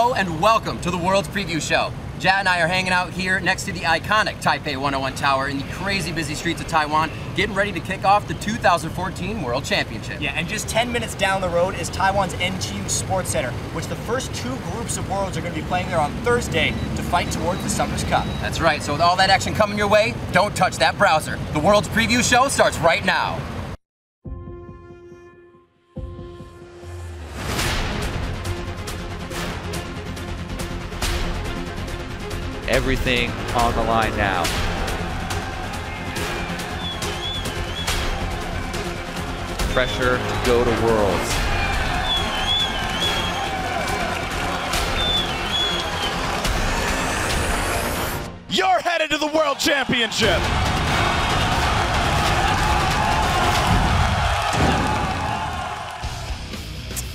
Hello and welcome to the World's Preview Show. Jad and I are hanging out here next to the iconic Taipei 101 Tower in the crazy busy streets of Taiwan, getting ready to kick off the 2014 World Championship. Yeah, and just 10 minutes down the road is Taiwan's NTU Sports Center, which the first two groups of worlds are going to be playing there on Thursday to fight towards the Summer's Cup. That's right, so with all that action coming your way, don't touch that browser. The World's Preview Show starts right now. Everything on the line now. Pressure to go to Worlds. You're headed to the World Championship.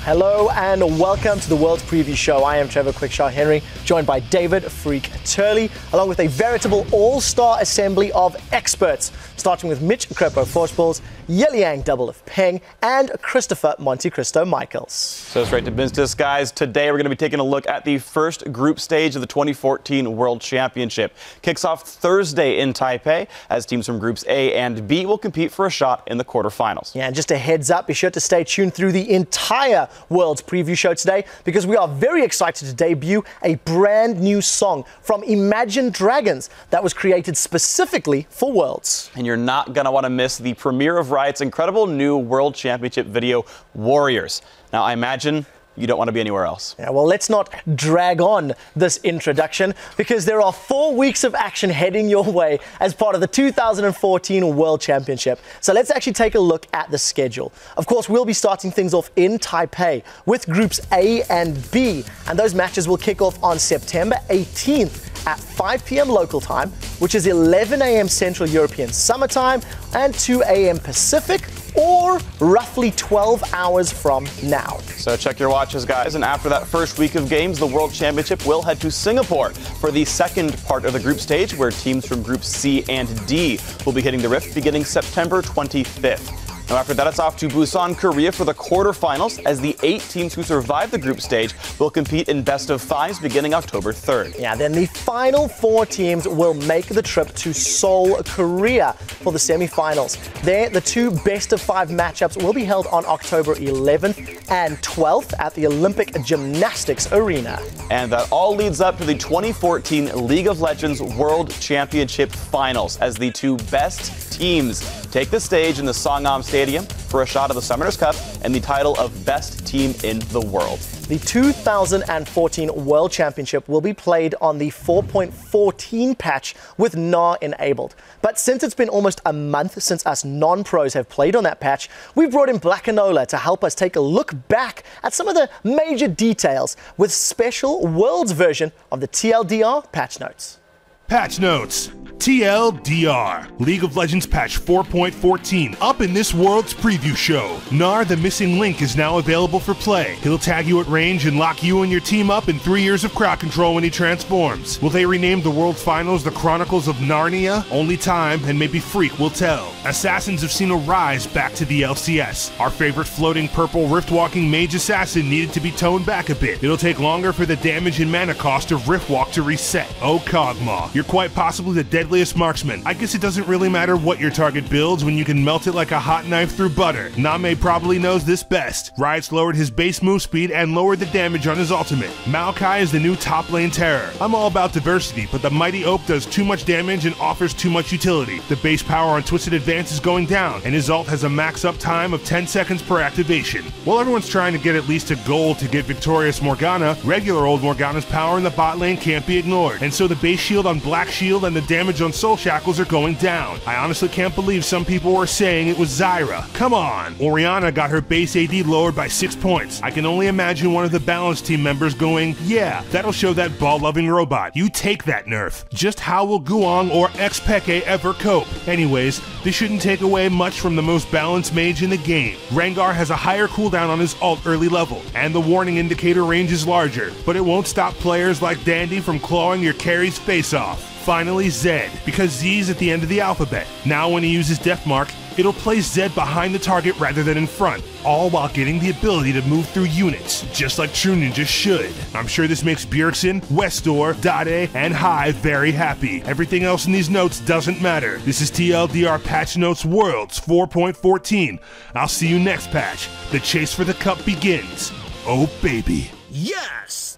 Hello and welcome to the World's Preview Show. I am Trevor Quickshot Henry, joined by David Freak Turley, along with a veritable all-star assembly of experts, starting with Mitch Krepo Forceballs, Yeliang Doublelift Peng, and Christopher MonteCristo Michaels. So straight to business, guys. Today we're going to be taking a look at the first group stage of the 2014 World Championship. Kicks off Thursday in Taipei as teams from groups A and B will compete for a shot in the quarterfinals. Yeah, and just a heads up, be sure to stay tuned through the entire World's Preview Show today because we are very excited to debut a brand new song from Imagine Dragons that was created specifically for Worlds. And you're not going to want to miss the premiere of Riot's incredible new World Championship video, Warriors. Now, I imagine you don't want to be anywhere else. Yeah, well, let's not drag on this introduction because there are 4 weeks of action heading your way as part of the 2014 World Championship. So let's actually take a look at the schedule. Of course, we'll be starting things off in Taipei with groups A and B, and those matches will kick off on September 18th at 5 p.m. local time, which is 11 a.m. Central European Summer Time and 2 a.m. Pacific, or roughly 12 hours from now. So check your watches, guys, and after that first week of games, the World Championship will head to Singapore for the second part of the group stage, where teams from groups C and D will be hitting the Rift beginning September 25th. Now, after that, it's off to Busan, Korea for the quarterfinals, as the 8 teams who survive the group stage will compete in best-of-5s beginning October 3rd. Yeah, then the final 4 teams will make the trip to Seoul, Korea for the semi-finals. There, the 2 best-of-5 matchups will be held on October 11th and 12th at the Olympic Gymnastics Arena. And that all leads up to the 2014 League of Legends World Championship Finals, as the 2 best teams take the stage in the Songam Stadium for a shot of the Summoners Cup and the title of Best Team in the World. The 2014 World Championship will be played on the 4.14 patch with NAR enabled. But since it's been almost a month since us non-pros have played on that patch, we've brought in Black and Ola to help us take a look back at some of the major details with special Worlds version of the TLDR patch notes. Patch notes. TLDR, League of Legends patch 4.14, up in this World's Preview Show. Nar, the missing link, is now available for play. He'll tag you at range and lock you and your team up in 3 years of crowd control when he transforms. Will they rename the World's Finals the Chronicles of Narnia? Only time and maybe Freak will tell. Assassins have seen a rise back to the LCS. Our favorite floating purple rift-walking mage assassin needed to be toned back a bit. It'll take longer for the damage and mana cost of Riftwalk to reset. Oh, Kog'Maw, you're quite possibly the deadliest marksman. I guess it doesn't really matter what your target builds when you can melt it like a hot knife through butter. Name probably knows this best. Riot's lowered his base move speed and lowered the damage on his ultimate. Maokai is the new top lane terror. I'm all about diversity, but the mighty Oak does too much damage and offers too much utility. The base power on Twisted Advance is going down, and his ult has a max up time of 10 seconds per activation. While everyone's trying to get at least a gold to get Victorious Morgana, regular old Morgana's power in the bot lane can't be ignored, and so the base shield on Black Shield and the damage on Soul Shackles are going down. I honestly can't believe some people were saying it was Zyra. Come on! Orianna got her base AD lowered by 6 points. I can only imagine one of the Balance team members going, yeah, that'll show that ball-loving robot. You take that nerf. Just how will Guang or Xpeke ever cope? Anyways, this shouldn't take away much from the most balanced mage in the game. Rengar has a higher cooldown on his ult early level, and the warning indicator range is larger, but it won't stop players like Dandy from clawing your carry's face off. Finally, Zed, because Z's at the end of the alphabet. Now when he uses Death Mark, It'll place Zed behind the target rather than in front, all while getting the ability to move through units, just like true ninjas should. I'm sure this makes Bjergsen, Westor, Dade, and Hai very happy. Everything else in these notes doesn't matter. This is TLDR Patch Notes Worlds 4.14. I'll see you next patch. The chase for the cup begins. Oh baby. Yes!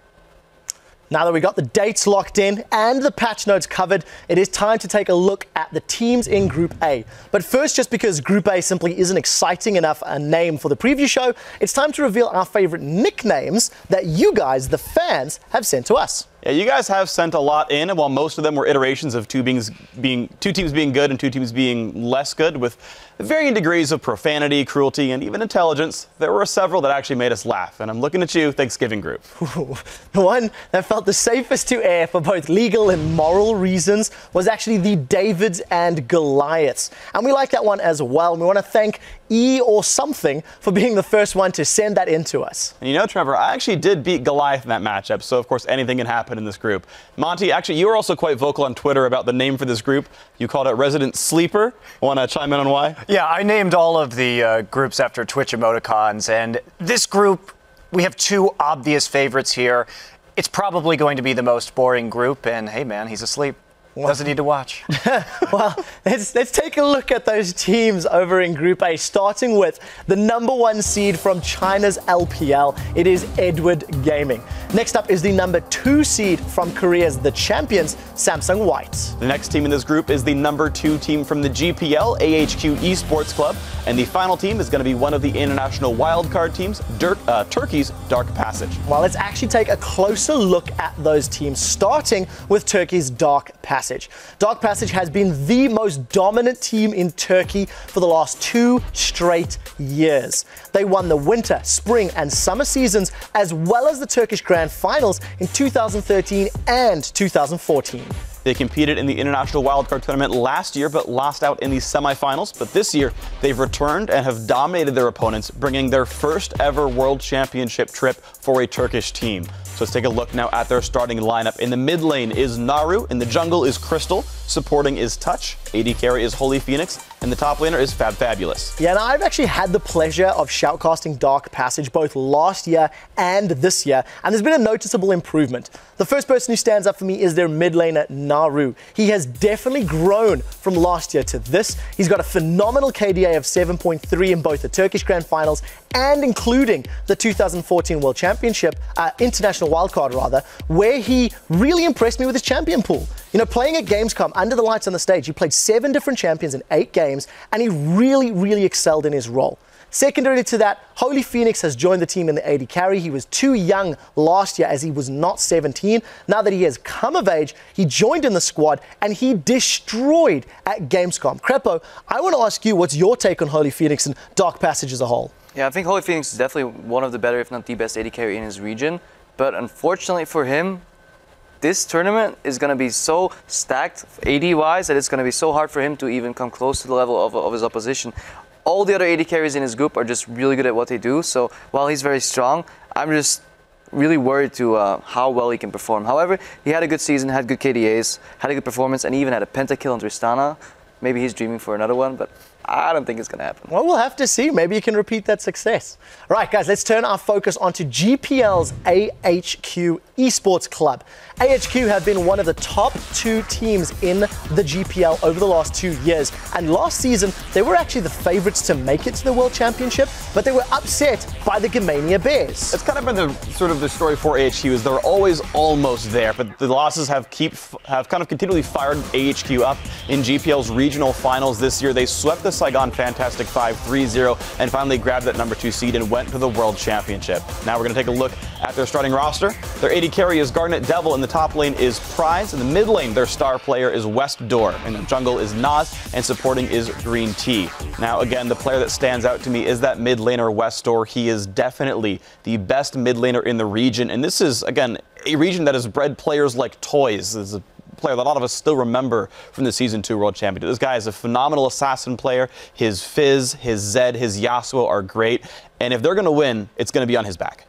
Now that we got the dates locked in and the patch notes covered, it is time to take a look at the teams in Group A. But first, just because Group A simply isn't exciting enough a name for the preview show, it's time to reveal our favorite nicknames that you guys, the fans, have sent to us. Yeah, you guys have sent a lot in, and while most of them were iterations of two teams being good and two teams being less good, with varying degrees of profanity, cruelty, and even intelligence, there were several that actually made us laugh. And I'm looking at you, Thanksgiving group. The one that felt the safest to air for both legal and moral reasons was actually the Davids and Goliaths. And we like that one as well. We want to thank E or something for being the first one to send that in to us. And you know, Trevor, I actually did beat Goliath in that matchup, so of course anything can happen in this group. Monty, actually, you were also quite vocal on Twitter about the name for this group. You called it Resident Sleeper. Want to chime in on why? Yeah, I named all of the groups after Twitch emoticons, and this group, we have two obvious favorites here. It's probably going to be the most boring group, and hey man, he's asleep. Doesn't need to watch. Well, let's take a look at those teams over in Group A, starting with the #1 seed from China's LPL. It is Edward Gaming. Next up is the #2 seed from Korea's The Champions, Samsung White. The next team in this group is the #2 team from the GPL, AHQ Esports Club. And the final team is going to be one of the international wildcard teams, Turkey's Dark Passage. Well, let's actually take a closer look at those teams, starting with Turkey's Dark Passage. Dark Passage has been the most dominant team in Turkey for the last 2 straight years. They won the winter, spring, and summer seasons, as well as the Turkish Grand Finals in 2013 and 2014. They competed in the International Wildcard Tournament last year, but lost out in the semifinals. But this year, they've returned and have dominated their opponents, bringing their first ever World Championship trip for a Turkish team. So let's take a look now at their starting lineup. In the mid lane is Naru, in the jungle is Crystal, supporting is Touch, AD carry is Holy Phoenix, and the top laner is Fabulous. Yeah, and I've actually had the pleasure of shoutcasting Dark Passage both last year and this year, and there's been a noticeable improvement. The first person who stands up for me is their mid laner, Naru. He has definitely grown from last year to this. He's got a phenomenal KDA of 7.3 in both the Turkish Grand Finals and including the 2014 World Championship, International Wildcard rather, where he really impressed me with his champion pool. You know, playing at Gamescom under the lights on the stage, he played 7 different champions in 8 games, and he really excelled in his role. Secondary to that, Holy Phoenix has joined the team in the AD carry. He was too young last year as he was not 17. Now that he has come of age, he joined in the squad and he destroyed at Gamescom. Krepo, I want to ask you, what's your take on Holy Phoenix and Dark Passage as a whole? Yeah, I think Holy Phoenix is definitely one of the better, if not the best AD carry in his region. But unfortunately for him, this tournament is going to be so stacked AD-wise that it's going to be so hard for him to even come close to the level of his opposition. All the other AD carries in his group are just really good at what they do. So while he's very strong, I'm just really worried to how well he can perform. However, he had a good season, had good KDAs, had a good performance, and even had a pentakill on Tristana. Maybe he's dreaming for another one, but I don't think it's going to happen. Well, we'll have to see. Maybe you can repeat that success. All right, guys, let's turn our focus onto GPL's AHQ Esports Club. AHQ have been one of the top 2 teams in the GPL over the last 2 years. And last season, they were actually the favorites to make it to the World Championship, but they were upset by the Germania Bears. It's kind of been the story for AHQ is they're always almost there, but the losses have kind of continually fired AHQ up in GPL's regional finals this year. They swept the Saigon Fantastic 5 3-0 and finally grabbed that #2 seed and went to the World Championship. Now we're going to take a look at their starting roster. Their AD carry is Garnet Devil, in the top lane is Prize, in the mid lane their star player is West Door, in the jungle is Nas, and supporting is Green Tea. Now again, the player that stands out to me is that mid laner West Door. He is definitely the best mid laner in the region, and this is again a region that has bred players like toys. This is a player that a lot of us still remember from the Season 2 World Championship. This guy is a phenomenal assassin player. His Fizz, his Zed, his Yasuo are great. And if they're going to win, it's going to be on his back.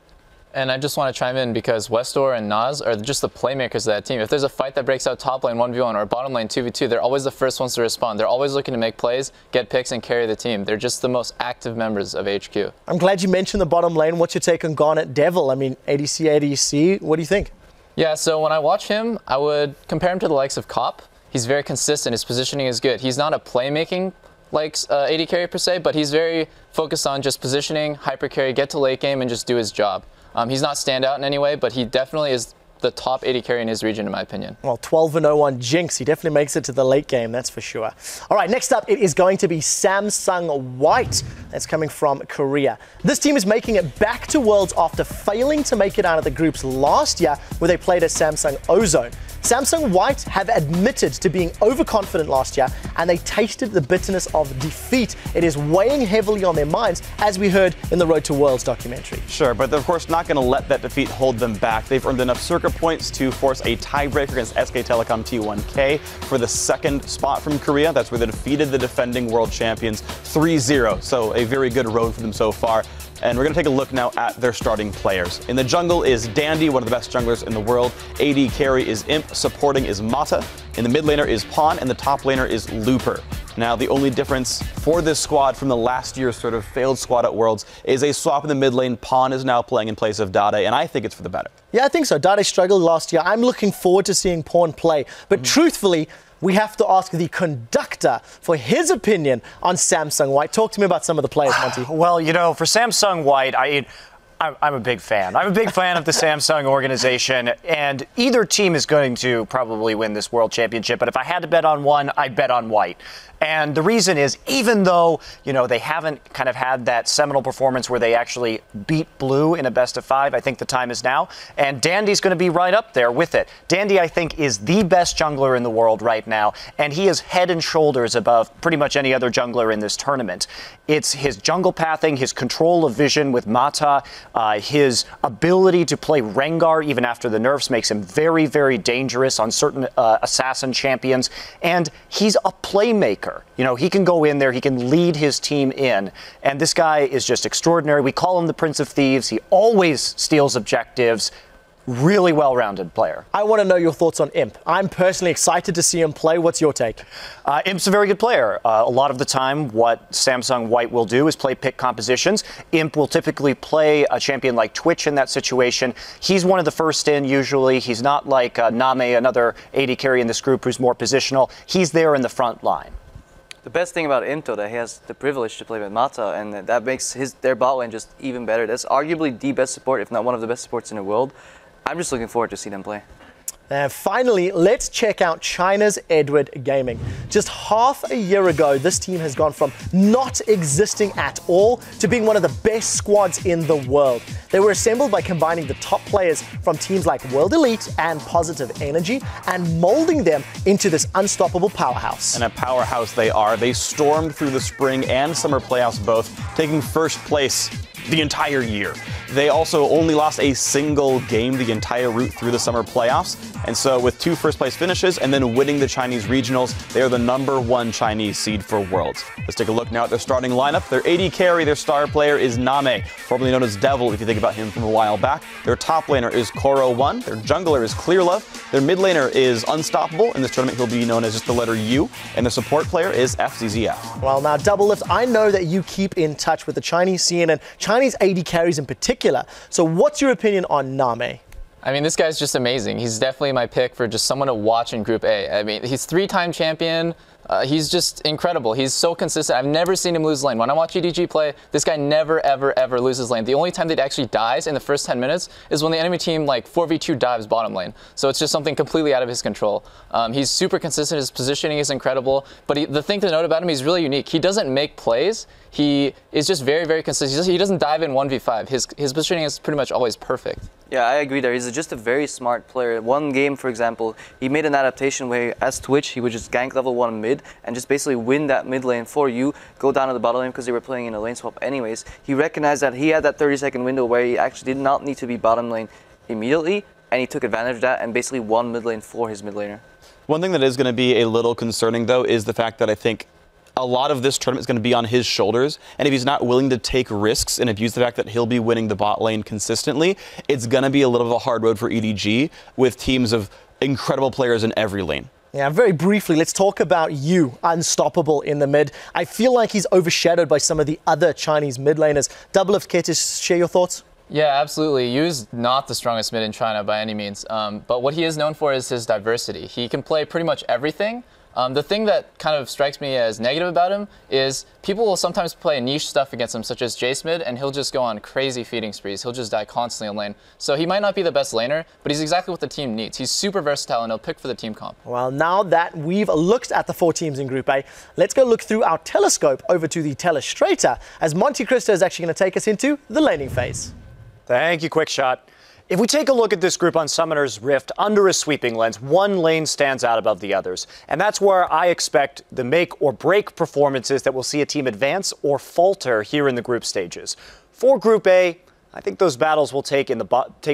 And I just want to chime in because Westor and Nas are just the playmakers of that team. If there's a fight that breaks out top lane 1v1 or bottom lane 2v2, they're always the first ones to respond. They're always looking to make plays, get picks, and carry the team. They're just the most active members of HQ. I'm glad you mentioned the bottom lane. What's your take on Garnet Devil? I mean, ADC, what do you think? Yeah, so when I watch him, I would compare him to the likes of Cop. He's very consistent. His positioning is good. He's not a playmaking like AD carry per se, but he's very focused on just positioning, hyper carry, get to late game, and just do his job. He's not standout in any way, but he definitely is the top AD carry in his region, in my opinion. Well, 12-0 on Jinx. He definitely makes it to the late game, that's for sure. All right, next up, it is going to be Samsung White. That's coming from Korea. This team is making it back to Worlds after failing to make it out of the groups last year, where they played at Samsung Ozone. Samsung White have admitted to being overconfident last year, and they tasted the bitterness of defeat. It is weighing heavily on their minds, as we heard in the Road to Worlds documentary. Sure, but they're of course not going to let that defeat hold them back. They've earned enough circuit points to force a tiebreaker against SK Telecom T1K for the second spot from Korea. That's where they defeated the defending world champions 3-0. So a very good road for them so far. And we're going to take a look now at their starting players. In the jungle is Dandy, one of the best junglers in the world. AD carry is Imp, supporting is Mata. In the mid laner is Pawn, and the top laner is Looper. Now, the only difference for this squad from the last year's sort of failed squad at Worlds is a swap in the mid lane. Pawn is now playing in place of Dade, and I think it's for the better. Yeah, I think so. Dade struggled last year. I'm looking forward to seeing Pawn play. But truthfully, we have to ask the conductor for his opinion on Samsung White. Talk to me about some of the players, Monty. Well, you know, for Samsung White, I'm a big fan. I'm a big fan of the Samsung organization, and either team is going to probably win this World Championship. But if I had to bet on one, I'd bet on White. And the reason is, even though, you know, they haven't kind of had that seminal performance where they actually beat Blue in a best-of-5, I think the time is now. And Dandy's going to be right up there with it. Dandy, I think, is the best jungler in the world right now, and he is head and shoulders above pretty much any other jungler in this tournament. It's his jungle pathing, his control of vision with Mata, his ability to play Rengar even after the nerfs makes him very, very dangerous on certain assassin champions. And he's a playmaker. You know, he can go in there, he can lead his team in. And this guy is just extraordinary. We call him the Prince of Thieves. He always steals objectives. Really well-rounded player. I want to know your thoughts on Imp. I'm personally excited to see him play. What's your take? Imp's a very good player. A lot of the time, what Samsung White will do is play pick compositions. Imp will typically play a champion like Twitch in that situation. He's one of the first in, usually. He's not like Name, another AD carry in this group who's more positional. He's there in the front line. The best thing about Imp, though, that he has the privilege to play with Mata, and that makes their bot lane just even better. That's arguably the best support, if not one of the best supports in the world. I'm just looking forward to see them play. And finally, let's check out China's Edward Gaming. Just half a year ago, this team has gone from not existing at all to being one of the best squads in the world. They were assembled by combining the top players from teams like World Elite and Positive Energy and molding them into this unstoppable powerhouse. And a powerhouse they are. They stormed through the spring and summer playoffs both, taking first place the entire year. They also only lost a single game the entire route through the summer playoffs. And so with 2 first-place finishes and then winning the Chinese regionals, they are the #1 Chinese seed for Worlds. Let's take a look now at their starting lineup. Their AD carry, their star player is Name, formerly known as Devil if you think about him from a while back. Their top laner is Koro1. Their jungler is Clearlove. Their mid laner is Unstoppable. In this tournament, he'll be known as just the letter U. And their support player is FZZF. Well, now, Doublelift, I know that you keep in touch with the Chinese scene and Chinese AD carries in particular. So what's your opinion on Name? I mean, this guy's just amazing. He's definitely my pick for just someone to watch in Group A. I mean, he's 3-time champion. He's just incredible. He's so consistent. I've never seen him lose lane. When I watch EDG play, this guy never, ever, ever loses lane. The only time that he actually dies in the first 10 minutes is when the enemy team like 4v2 dives bottom lane. So it's just something completely out of his control. He's super consistent. His positioning is incredible. But the thing to note about him, he's really unique. He doesn't make plays. He is just very, very consistent. He doesn't dive in 1v5. His positioning is pretty much always perfect. Yeah, I agree there. He's just a very smart player. One game, for example, he made an adaptation where as Twitch, he would just gank level 1 mid and just basically win that mid lane for you, go down to the bottom lane because they were playing in a lane swap anyways. He recognized that he had that 30-second window where he actually did not need to be bottom lane immediately, and he took advantage of that and basically won mid lane for his mid laner. One thing that is going to be a little concerning, though, is the fact that I think a lot of this tournament is going to be on his shoulders. And if he's not willing to take risks and abuse the fact that he'll be winning the bot lane consistently, it's going to be a little bit of a hard road for EDG with teams of incredible players in every lane. Yeah, very briefly, let's talk about Yu, unstoppable in the mid. I feel like he's overshadowed by some of the other Chinese mid laners. Doublelift, care to share your thoughts? Yeah, absolutely. Yu's not the strongest mid in China by any means, but what he is known for is his diversity. He can play pretty much everything. The thing that kind of strikes me as negative about him is people will sometimes play niche stuff against him, such as Jace mid, and he'll just go on crazy feeding sprees. He'll just die constantly in lane. So he might not be the best laner, but he's exactly what the team needs. He's super versatile, and he'll pick for the team comp. Well, now that we've looked at the 4 teams in Group A, let's go look through our telescope over to the telestrator, as MonteCristo is actually going to take us into the laning phase. Thank you, Quick Shot. If we take a look at this group on Summoner's Rift under a sweeping lens, one lane stands out above the others. And that's where I expect the make or break performances that will see a team advance or falter here in the group stages. For Group A, I think those battles will take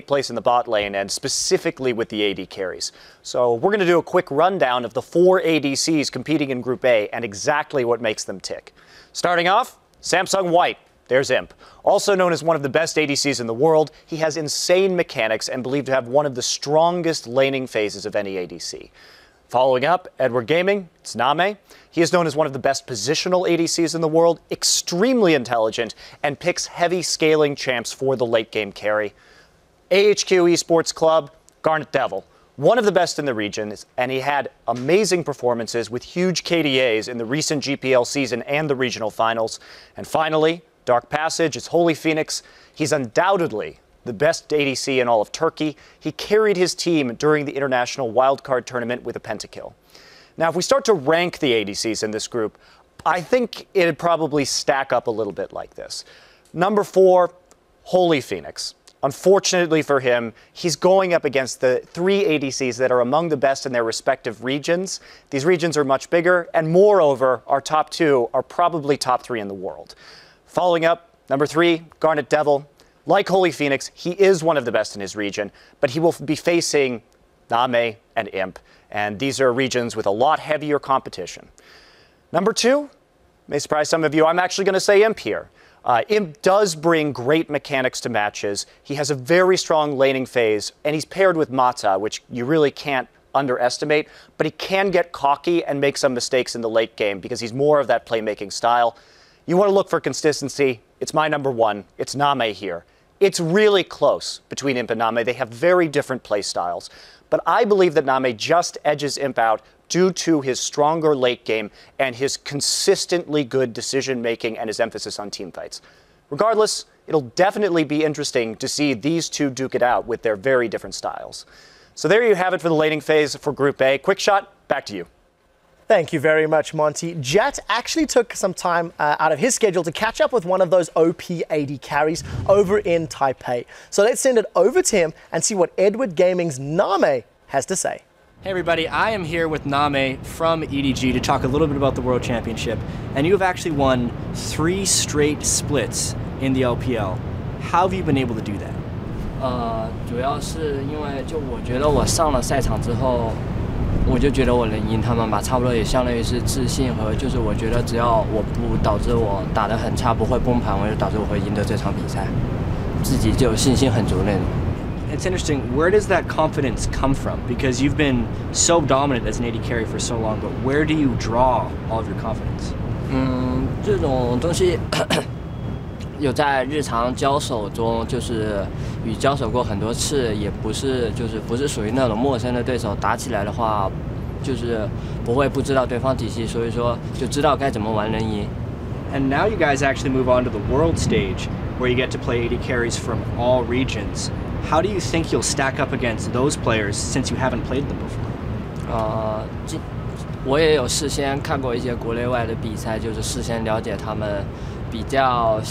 place in the bot lane and specifically with the AD carries. So we're going to do a quick rundown of the 4 ADCs competing in Group A and exactly what makes them tick. Starting off, Samsung White. There's Imp. Also known as one of the best ADCs in the world, he has insane mechanics and believed to have one of the strongest laning phases of any ADC. Following up, Edward Gaming, it's Name. He is known as one of the best positional ADCs in the world, extremely intelligent, and picks heavy scaling champs for the late game carry. AHQ Esports Club, Garnet Devil. One of the best in the region, and he had amazing performances with huge KDAs in the recent GPL season and the regional finals. And finally, Dark Passage, it's Holy Phoenix. He's undoubtedly the best ADC in all of Turkey. He carried his team during the international wildcard tournament with a pentakill. Now, if we start to rank the ADCs in this group, I think it'd probably stack up a little bit like this. Number 4, Holy Phoenix. Unfortunately for him, he's going up against the 3 ADCs that are among the best in their respective regions. These regions are much bigger, and moreover, our top 2 are probably top 3 in the world. Following up, number 3, Garnet Devil. Like Holy Phoenix, he is one of the best in his region, but he will be facing Name and Imp, and these are regions with a lot heavier competition. Number 2, may surprise some of you, I'm actually going to say Imp here. Imp does bring great mechanics to matches. He has a very strong laning phase, and he's paired with Mata, which you really can't underestimate, but he can get cocky and make some mistakes in the late game because he's more of that playmaking style. You want to look for consistency. It's my number 1. It's Name here. It's really close between Imp and Name. They have very different play styles. But I believe that Name just edges Imp out due to his stronger late game and his consistently good decision making and his emphasis on team fights. Regardless, it'll definitely be interesting to see these two duke it out with their very different styles. So there you have it for the laning phase for Group A. Quick Shot, back to you. Thank you very much, Monty. Jat actually took some time out of his schedule to catch up with one of those OP AD carries over in Taipei. So let's send it over to him and see what Edward Gaming's Name has to say. Hey everybody, I am here with Name from EDG to talk a little bit about the World Championship. And you have actually won 3 straight splits in the LPL. How have you been able to do that? 主要是因为我觉得我上了赛场之后，我就觉得我能赢他们吧，差不多也相当于是自信和就是我觉得只要我不导致我打得很差，不会崩盘，我就导致我会赢得这场比赛，自己就有信心很足那种。It's interesting, where does that confidence come from? Because you've been so dominant as an AD carry for so long, but where do you draw all of your confidence? 这种东西有在日常交手中，就是与交手过很多次，也不是不是属于那种陌生的对手，打起来的话，就是不会不知道对方体系，所以说就知道该怎么玩能赢。And now you guys actually move on to the world stage, where you get to play AD carries from all regions. How do you think you'll stack up against those players since you haven't played them before? 我也有事先看过一些国内外的比赛，就是事先了解他们比较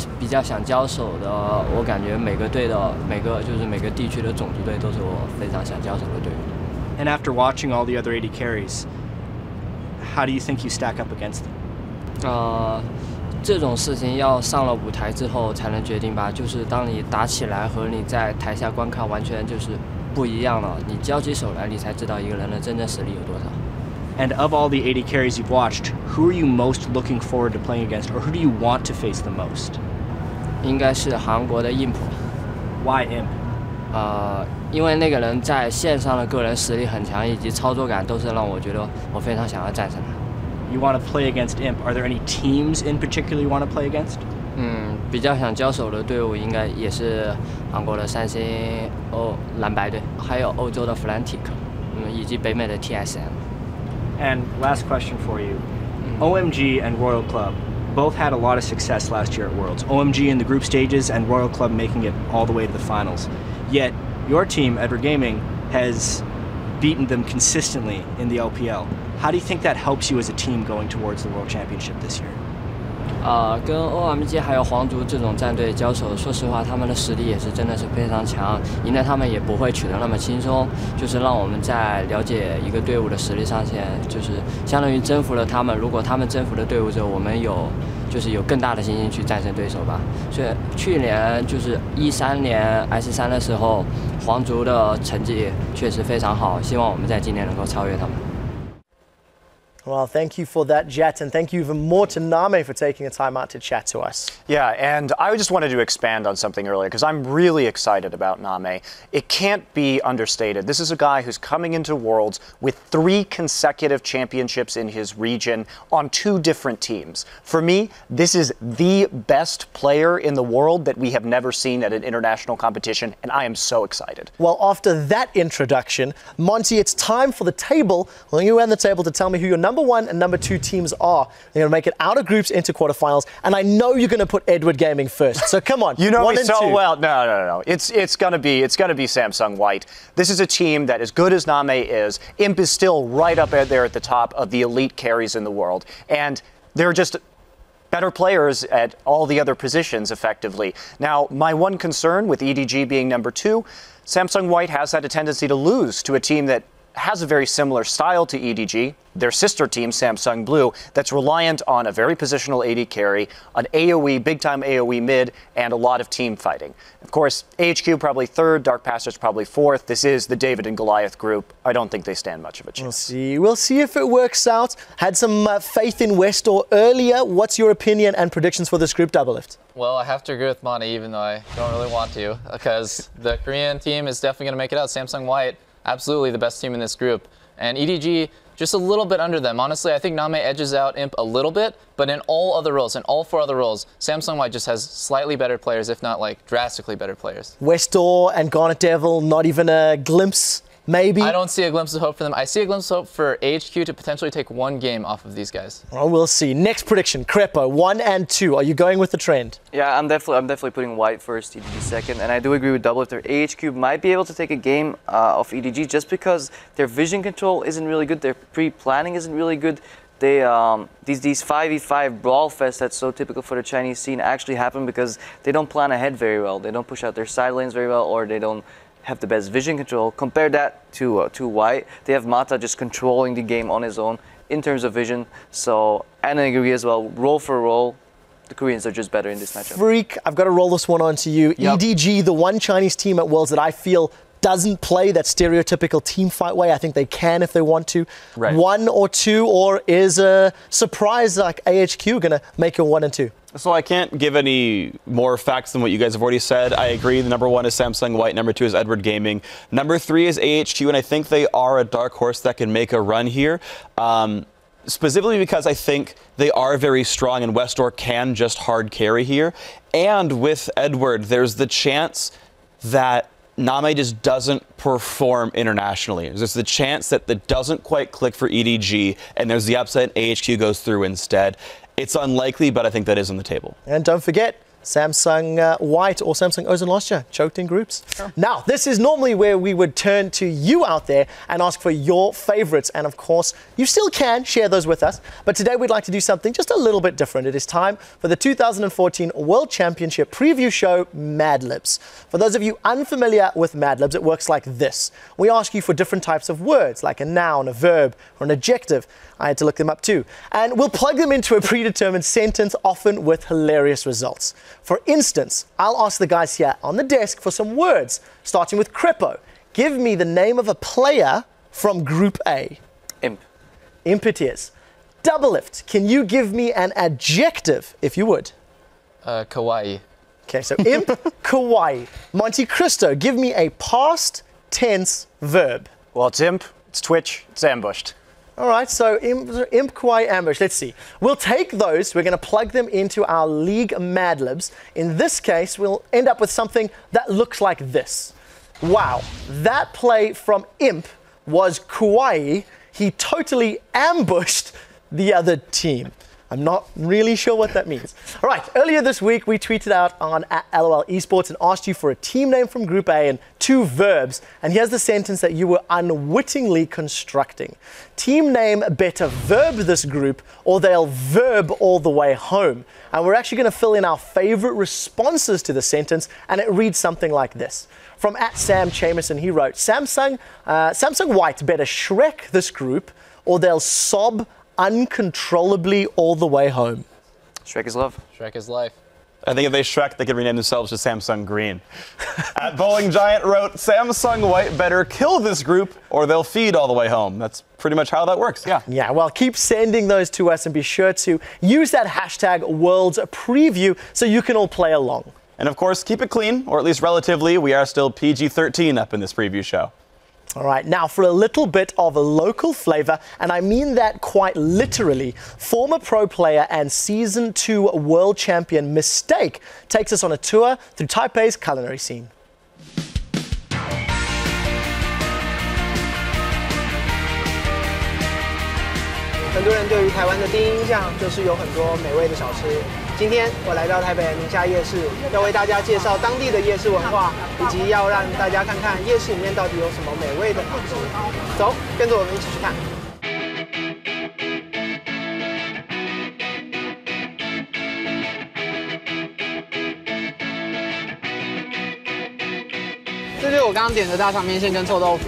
想交手的。我感觉每个队的每个地区的种族队都是我非常想交手的队伍。And after watching all the other AD carries, how do you think you stack up against them? 这种事情要上了舞台之后才能决定吧。就是当你打起来和你在台下观看完全就是不一样了。你交起手来，你才知道一个人的真正实力有多少。And of all the AD carries you've watched, who are you most looking forward to playing against, or who do you want to face the most? 应该是韩国的imp。 Why imp? 因为那个人在线上的个人实力很强，以及操作感都是让我觉得我非常想要战胜他。You want to play against imp. Are there any teams in particular you want to play against? 比较想交手的队伍应该也是韩国的三星蓝白队，还有欧洲的 FLICKR，以及北美的 TSM。And last question for you. OMG and Royal Club both had a lot of success last year at Worlds. OMG in the group stages and Royal Club making it all the way to the finals. Yet your team, Edward Gaming, has beaten them consistently in the LPL. How do you think that helps you as a team going towards the World Championship this year? 跟 OMG 还有皇族这种战队交手，说实话，他们的实力也是真的是非常强，赢了他们也不会取得那么轻松。就是让我们在了解一个队伍的实力上限，就是相当于征服了他们。如果他们征服了队伍之后，我们有更大的信心去战胜对手吧。所以去年就是13年 S3的时候，皇族的成绩确实非常好，希望我们在今年能够超越他们。 Well, thank you for that, Jet, and thank you even more to Name for taking a time out to chat to us. Yeah, and I just wanted to expand on something earlier because I'm really excited about Name. It can't be understated. This is a guy who's coming into Worlds with 3 consecutive championships in his region on 2 different teams. For me, this is the best player in the world that we have never seen at an international competition, and I am so excited. Well, after that introduction, Monty, it's time for the table. Well, you around the table to tell me who your number 1 and number 2 teams are. They're going to make it out of groups into quarterfinals, and I know you're going to put Edward Gaming first. So come on, you know 1 me and so 2. well. No. It's gonna be Samsung White. This is a team that, as good as Name is, Imp is still right up there at the top of the elite carries in the world, and they're just better players at all the other positions effectively. Now, my one concern with EDG being number 2, Samsung White has had a tendency to lose to a team that has a very similar style to EDG, their sister team, Samsung Blue, that's reliant on a very positional AD carry, an AoE, big-time AoE mid, and a lot of team fighting. Of course, AHQ probably 3rd, Dark Passage probably 4th. This is the David and Goliath group. I don't think they stand much of a chance. We'll see if it works out. Had some faith in Westor earlier. What's your opinion and predictions for this group, Doublelift? Well, I have to agree with Monty, even though I don't really want to, because the Korean team is definitely going to make it out. Samsung White, absolutely the best team in this group. And EDG, just a little bit under them. Honestly, I think Name edges out Imp a little bit, but in all other roles, in all 4 other roles, Samsung White just has slightly better players, if not like drastically better players. Westor and Garnet Devil, not even a glimpse, maybe? I don't see a glimpse of hope for them. I see a glimpse of hope for AHQ to potentially take 1 game off of these guys. Well, we'll see. Next prediction, Krepo, 1 and 2. Are you going with the trend? Yeah, I'm definitely putting White first, EDG second, and I do agree with Doublelift. AHQ might be able to take a game off EDG just because their vision control isn't really good, their pre-planning isn't really good. They these 5v5 brawl fests that's so typical for the Chinese scene actually happen because they don't plan ahead very well. They don't push out their side lanes very well, or they don't have the best vision control. Compare that to White. They have Mata just controlling the game on his own in terms of vision. So, and I agree as well, role for role, the Koreans are just better in this matchup. Freak, I've got to roll this one on to you. Yep. EDG, the one Chinese team at Worlds that I feel doesn't play that stereotypical team fight way. I think they can if they want to. Right. 1 or 2, or is a surprise like AHQ going to make it 1 and 2? So I can't give any more facts than what you guys have already said. I agree. The number 1 is Samsung White. Number 2 is Edward Gaming. Number 3 is AHQ, and I think they are a dark horse that can make a run here. Specifically because I think they are very strong and Westor can just hard carry here. And with Edward, there's the chance that Name just doesn't perform internationally. There's the chance that it doesn't quite click for EDG, and there's the upside AHQ goes through instead. It's unlikely, but I think that is on the table. And don't forget, Samsung White or Samsung Ozone last year, choked in groups. Sure. Now, this is normally where we would turn to you out there and ask for your favorites. And of course, you still can share those with us. But today we'd like to do something just a little bit different. It is time for the 2014 World Championship preview show, Mad Libs. For those of you unfamiliar with Mad Libs, it works like this. We ask you for different types of words, like a noun, a verb, or an adjective. I had to look them up too. And we'll plug them into a predetermined sentence, often with hilarious results. For instance, I'll ask the guys here on the desk for some words, starting with Krepo. Give me the name of a player from Group A. Imp. Imp it is. Doublelift, can you give me an adjective, if you would? Kawaii. Okay, so Imp, kawaii. MonteCristo, give me a past tense verb. Well, it's Imp, it's Twitch, it's ambushed. All right, so Imp, kawaii, ambush. Let's see. We'll take those, we're going to plug them into our League Mad Libs. In this case, we'll end up with something that looks like this. Wow, that play from Imp was kawaii. He totally ambushed the other team. I'm not really sure what that means. All right, earlier this week, we tweeted out on @LOL Esports and asked you for a team name from Group A and 2 verbs. And here's the sentence that you were unwittingly constructing. Team name better verb this group or they'll verb all the way home. And we're actually going to fill in our favorite responses to the sentence, and it reads something like this. From @Sam Chamison, he wrote, Samsung White better Shrek this group or they'll sob uncontrollably all the way home. Shrek is love. Shrek is life. I think if they Shrek, they could rename themselves to Samsung Green. Bowling Giant wrote, Samsung White better kill this group or they'll feed all the way home. That's pretty much how that works, yeah. Yeah, well, keep sending those to us and be sure to use that hashtag Worlds Preview so you can all play along. And of course, keep it clean, or at least relatively. We are still PG-13 up in this preview show. All right, now for a little bit of a local flavor, and I mean that quite literally, former pro player and Season 2 world champion Mistake takes us on a tour through Taipei's culinary scene. 很多人对于台湾的第一印象就是有很多美味的小吃。今天我来到台北宁夏夜市，要为大家介绍当地的夜市文化，以及要让大家看看夜市里面到底有什么美味的好吃。走，跟着我们一起去看。这就是我刚刚点的大肠面线跟臭豆腐。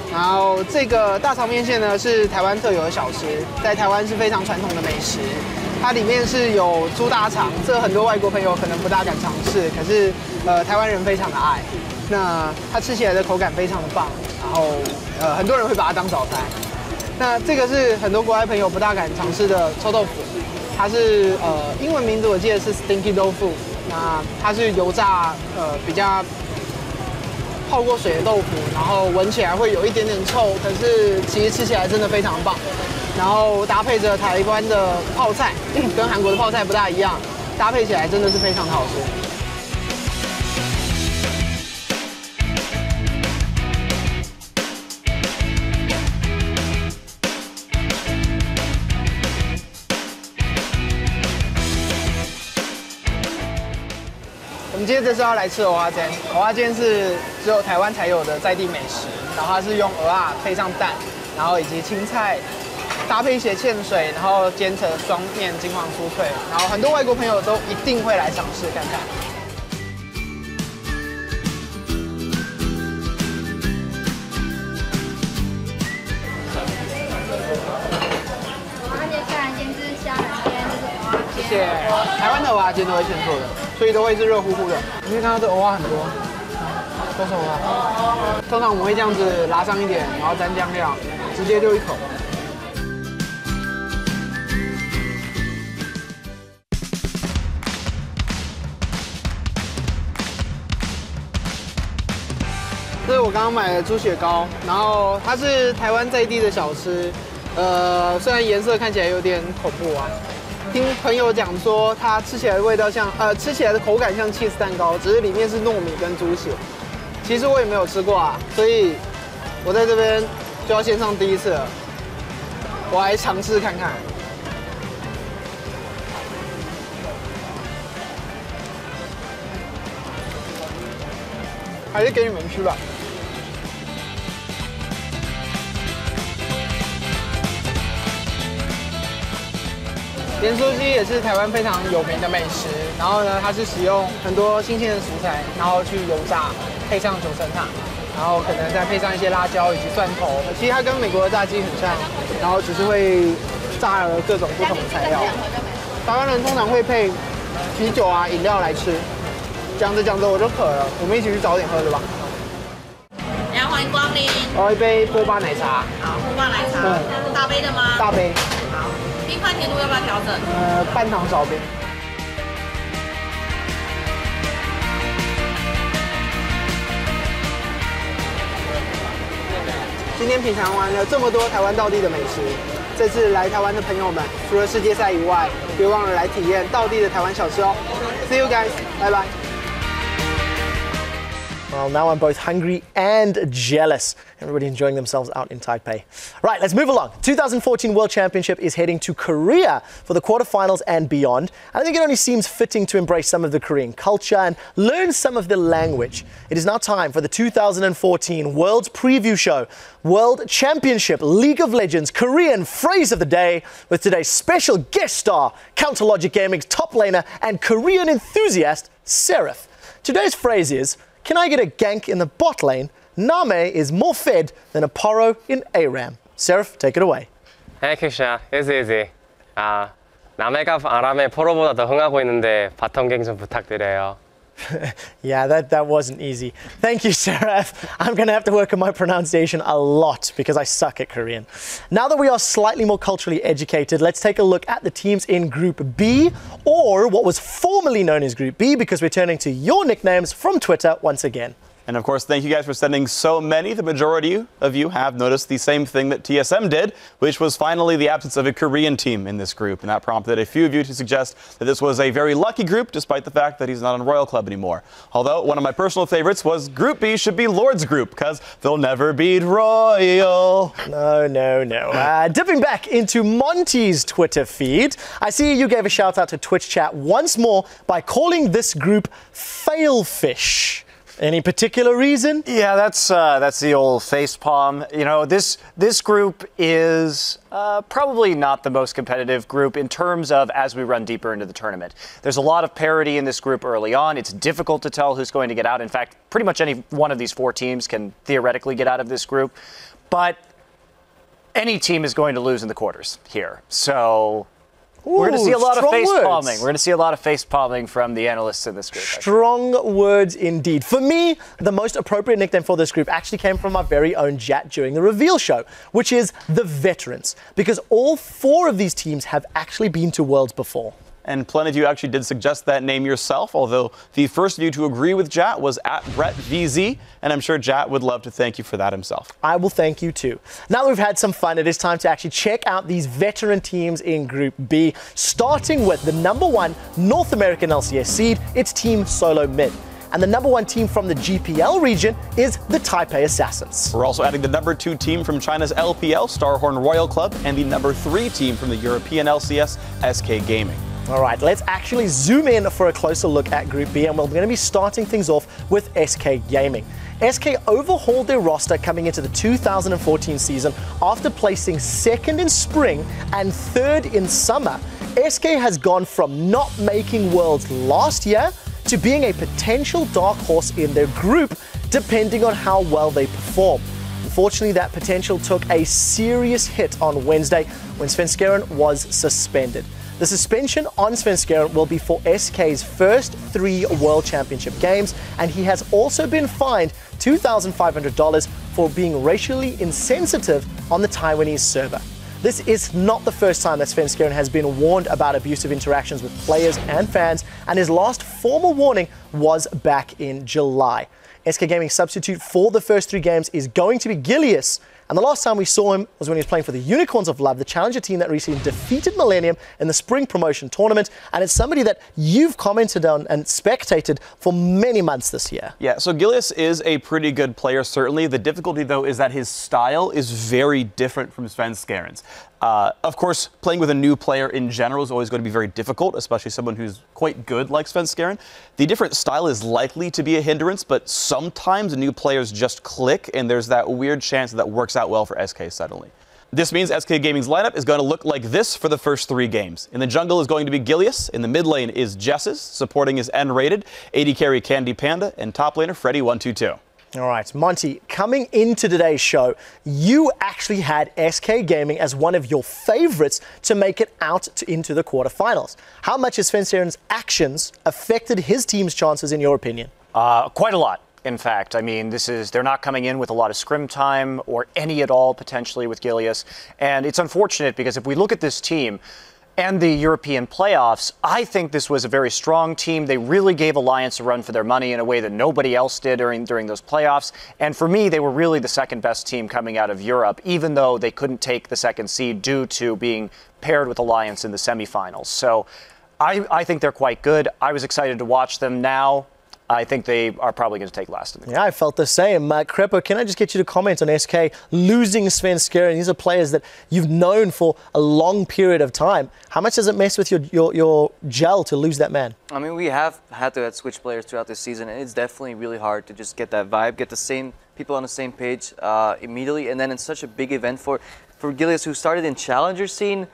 然后这个大肠面线呢是台湾特有的小吃，在台湾是非常传统的美食。它里面是有猪大肠，这很多外国朋友可能不大敢尝试，可是台湾人非常的爱。那它吃起来的口感非常的棒，然后很多人会把它当早餐。那这个是很多国外朋友不大敢尝试的臭豆腐，它是英文名字我记得是 Stinky Tofu， 那它是油炸比较。 泡过水的豆腐，然后闻起来会有一点点臭，可是其实吃起来真的非常棒。然后搭配着台湾的泡菜，跟韩国的泡菜不大一样，搭配起来真的是非常的好吃。我们接着是要来吃蚵仔煎，蚵仔煎是只有台湾才有的在地美食，然后它是用蚵仔配上蛋，然后以及青菜，搭配一些芡水，然后煎成双面金黄酥脆，然后很多外国朋友都一定会来尝试看看。蚵仔煎、虾仁煎、这是虾仁煎，这是蚵仔煎。谢谢。台湾的蚵仔煎都会现做的。 所以都会是热乎乎的。你可以看到这蚵仔很多，都是蚵仔。通常我们会这样子拉上一点，然后沾酱料，直接就一口。这是我刚刚买的猪血糕，然后它是台湾在地的小吃，虽然颜色看起来有点恐怖啊。 听朋友讲说，它吃起来的味道像，吃起来的口感像 cheese 蛋糕，只是里面是糯米跟猪血。其实我也没有吃过啊，所以我在这边就要先上第一次了。我来尝试看看。还是给你们吃吧。 盐酥鸡也是台湾非常有名的美食，然后呢，它是使用很多新鲜的食材，然后去油炸，配上九层塔，然后可能再配上一些辣椒以及蒜头。其实它跟美国的炸鸡很像，然后只是会炸了各种不同的材料。台湾人通常会配啤酒啊、饮料来吃。讲着讲着我就渴了，我们一起去找点喝的吧。欢迎光临。我要一杯波霸奶茶。好，波霸奶茶，大杯的吗？大杯。好，冰块甜度要不要调整？半糖少冰。今天品尝完了这么多台湾道地的美食，这次来台湾的朋友们，除了世界赛以外，别忘了来体验道地的台湾小吃哦。See you guys， 拜拜。 Well, now I'm both hungry and jealous. Everybody enjoying themselves out in Taipei. Right, let's move along. 2014 World Championship is heading to Korea for the quarterfinals and beyond. I think it only seems fitting to embrace some of the Korean culture and learn some of the language. It is now time for the 2014 World's Preview Show, World Championship League of Legends Korean Phrase of the Day, with today's special guest star, Counter Logic Gaming's top laner and Korean enthusiast, Seraph. Today's phrase is, can I get a gank in the bot lane? Name is more fed than a Poro in ARAM. Seraph, take it away. Hey, Kisha. Easy. 남해가 아람의 포로보다 더 흥하고 있는데 바텀 갱 좀 부탁드려요. Yeah, that wasn't easy. Thank you, Seraph. I'm going to have to work on my pronunciation a lot because I suck at Korean. Now that we are slightly more culturally educated, let's take a look at the teams in Group B, or what was formerly known as Group B, because we're turning to your nicknames from Twitter once again. And of course, thank you guys for sending so many. The majority of you have noticed the same thing that TSM did, which was finally the absence of a Korean team in this group. And that prompted a few of you to suggest that this was a very lucky group, despite the fact that he's not on Royal Club anymore. Although, one of my personal favorites was Group B should be Lord's Group, because they'll never beat Royal. No. Dipping back into Monty's Twitter feed, I see you gave a shout out to Twitch chat once more by calling this group Failfish. Any particular reason? Yeah, that's the old facepalm. You know, this group is probably not the most competitive group in terms of as we run deeper into the tournament. There's a lot of parity in this group early on. It's difficult to tell who's going to get out. In fact, pretty much any one of these four teams can theoretically get out of this group. But any team is going to lose in the quarters here. So we're going to see a lot of face-palming. We're going to see a lot of face-palming from the analysts in this group. Strong words indeed. For me, the most appropriate nickname for this group actually came from our very own Jat during the reveal show, which is the Veterans, because all four of these teams have actually been to Worlds before. And plenty of you actually did suggest that name yourself, although the first of you to agree with Jat was at BrettVZ, and I'm sure Jat would love to thank you for that himself. I will thank you too. Now that we've had some fun, it is time to actually check out these veteran teams in Group B, starting with the #1 North American LCS seed, it's Team Solo Mid. And the #1 team from the GPL region is the Taipei Assassins. We're also adding the #2 team from China's LPL, Starhorn Royal Club, and the #3 team from the European LCS, SK Gaming. All right, let's actually zoom in for a closer look at Group B, and we're going to be starting things off with SK Gaming. SK overhauled their roster coming into the 2014 season after placing 2nd in spring and 3rd in summer. SK has gone from not making Worlds last year to being a potential dark horse in their group, depending on how well they perform. Unfortunately, that potential took a serious hit on Wednesday when Svenskeren was suspended. The suspension on Svenskeren will be for SK's first 3 World Championship games, and he has also been fined $2,500 for being racially insensitive on the Taiwanese server. This is not the first time that Svenskeren has been warned about abusive interactions with players and fans, and his last formal warning was back in July. SK Gaming's substitute for the first 3 games is going to be Gilius, and the last time we saw him was when he was playing for the Unicorns of Love, the challenger team that recently defeated Millennium in the spring promotion tournament, and it's somebody that you've commented on and spectated for many months this year. Yeah, so Gilius is a pretty good player, certainly. The difficulty, though, is that his style is very different from Svenskeren's. Of course, playing with a new player in general is always going to be very difficult, especially someone who's quite good like Svenskeren. The different style is likely to be a hindrance, but sometimes new players just click, and there's that weird chance that works out well for SK suddenly. This means SK Gaming's lineup is going to look like this for the first 3 games. In the jungle is going to be Gilius, in the mid lane is Jesses, supporting is N-rated, AD carry Candy Panda, and top laner Freddy122. All right, Monty, coming into today's show, you actually had SK Gaming as one of your favorites to make it out into the quarterfinals. How much has Svenskeren's actions affected his team's chances, in your opinion? Quite a lot. in fact. I mean, they're not coming in with a lot of scrim time or any at all potentially with Gilius. And it's unfortunate because if we look at this team and the European playoffs, I think this was a very strong team. They really gave Alliance a run for their money in a way that nobody else did during those playoffs. And for me, they were really the second best team coming out of Europe, even though they couldn't take the second seed due to being paired with Alliance in the semifinals. So I think they're quite good. I was excited to watch them. Now I think they are probably going to take last in the group. Yeah, I felt the same. Krepo, can I just get you to comment on SK losing Sven Skjeren? These are players that you've known for a long period of time. How much does it mess with your gel to lose that man? I mean, we have had to switch players throughout this season, and it's definitely really hard to just get that vibe, get the same people on the same page immediately, and then in such a big event for Gilius, who started in Challenger scene,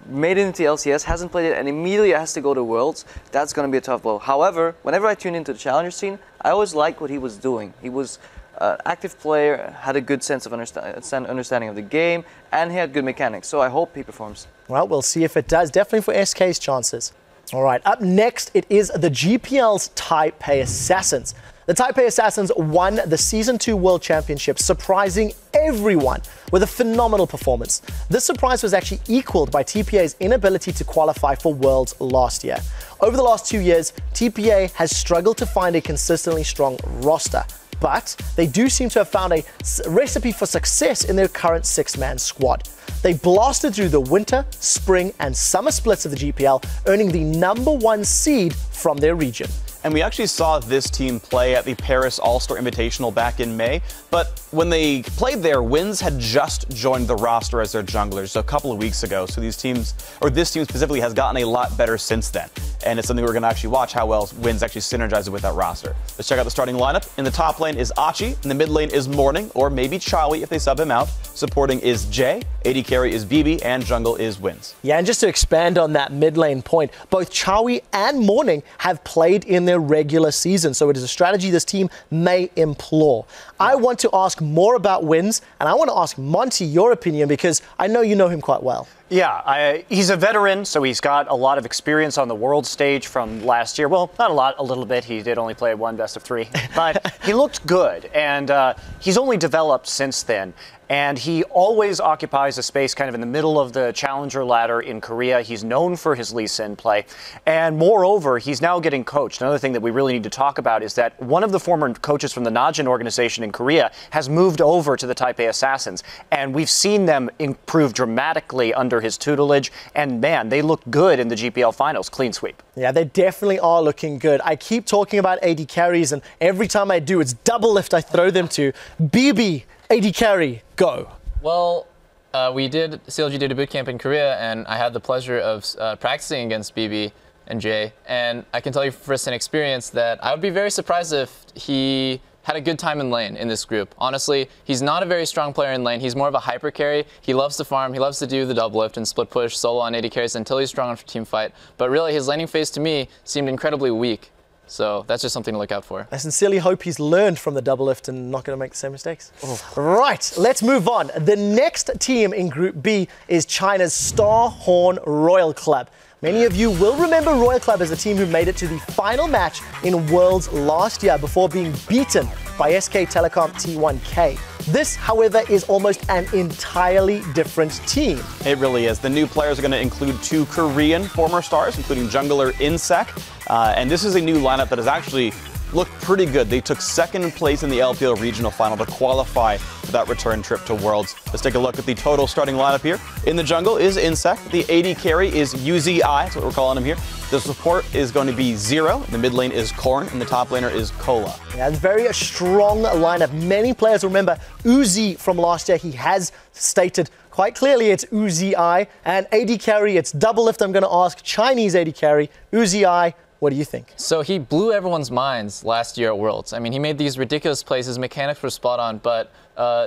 made it into LCS, hasn't played it, and immediately has to go to Worlds. That's going to be a tough blow. However, whenever I tuned into the Challenger scene, I always liked what he was doing. He was an active player, had a good sense of understanding of the game, and he had good mechanics. So I hope he performs. Well, we'll see if it does. Definitely for SK's chances. All right, up next, it is the GPL's Taipei Assassins. The Taipei Assassins won the Season 2 World Championship, surprising everyone with a phenomenal performance. This surprise was actually equaled by TPA's inability to qualify for Worlds last year. Over the last 2 years, TPA has struggled to find a consistently strong roster, but they do seem to have found a recipe for success in their current 6-man squad. They blasted through the winter, spring, and summer splits of the GPL, earning the #1 seed from their region. And we actually saw this team play at the Paris All-Star Invitational back in May. But when they played there, Wins had just joined the roster as their junglers so a couple of weeks ago. So these teams, or this team specifically, has gotten a lot better since then. And it's something we're going to actually watch how well Wins actually synergizes with that roster. Let's check out the starting lineup. In the top lane is Achi. In the mid lane is Morning, or maybe Chawi if they sub him out. Supporting is Jay. AD carry is BB, and jungle is Wins. Yeah, and just to expand on that mid lane point, both Chawi and Morning have played in their regular season, so it is a strategy this team may employ. I want to ask more about Wins, and I want to ask Monty your opinion because I know you know him quite well. Yeah, he's a veteran, so he's got a lot of experience on the world stage from last year. Well, not a lot, a little bit. He did only play one best of 3, but he looked good, and he's only developed since then. And he always occupies a space kind of in the middle of the challenger ladder in Korea. He's known for his Lee Sin play. And moreover, he's now getting coached. Another thing that we really need to talk about is that one of the former coaches from the Najin organization in Korea has moved over to the Taipei Assassins. And we've seen them improve dramatically under his tutelage. And man, they look good in the GPL finals. Clean sweep. Yeah, they definitely are looking good. I keep talking about AD carries, and every time I do, it's Doublelift I throw them to. BB, AD carry, go. Well, CLG did a boot camp in Korea, and I had the pleasure of practicing against BB and Jay. And I can tell you from first-hand experience that I would be very surprised if he had a good time in lane in this group. Honestly, he's not a very strong player in lane. He's more of a hyper carry. He loves to farm. He loves to do the double lift and split push solo on AD carries until he's strong enough for team fight. But really, his laning phase to me seemed incredibly weak. So that's just something to look out for. I sincerely hope he's learned from the double lift and not going to make the same mistakes. Right, let's move on. The next team in Group B is China's Starhorn Royal Club. Many of you will remember Royal Club as a team who made it to the final match in Worlds last year before being beaten by SK Telecom T1K. This, however, is almost an entirely different team. It really is. The new players are going to include 2 Korean former stars, including jungler Insec. And this is a new lineup that has actually looked pretty good. They took 2nd place in the LPL regional final to qualify for that return trip to Worlds. Let's take a look at the total starting lineup here. In the jungle is Insec. The AD carry is UZI, that's what we're calling him here. The support is going to be Zero. The mid lane is Korn, and the top laner is Cola. Yeah, it's very strong lineup. Many players remember Uzi from last year. He has stated quite clearly it's UZI. And AD carry, it's Doublelift. I'm going to ask Chinese AD carry, UZI. What do you think? So he blew everyone's minds last year at Worlds. I mean, he made these ridiculous plays. His mechanics were spot on, but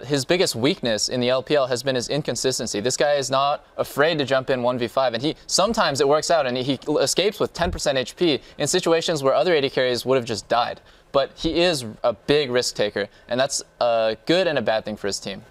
his biggest weakness in the LPL has been his inconsistency. This guy is not afraid to jump in 1v5, and sometimes it works out, and he escapes with 10% HP in situations where other AD carries would have just died. But he is a big risk taker, and that's a good and a bad thing for his team.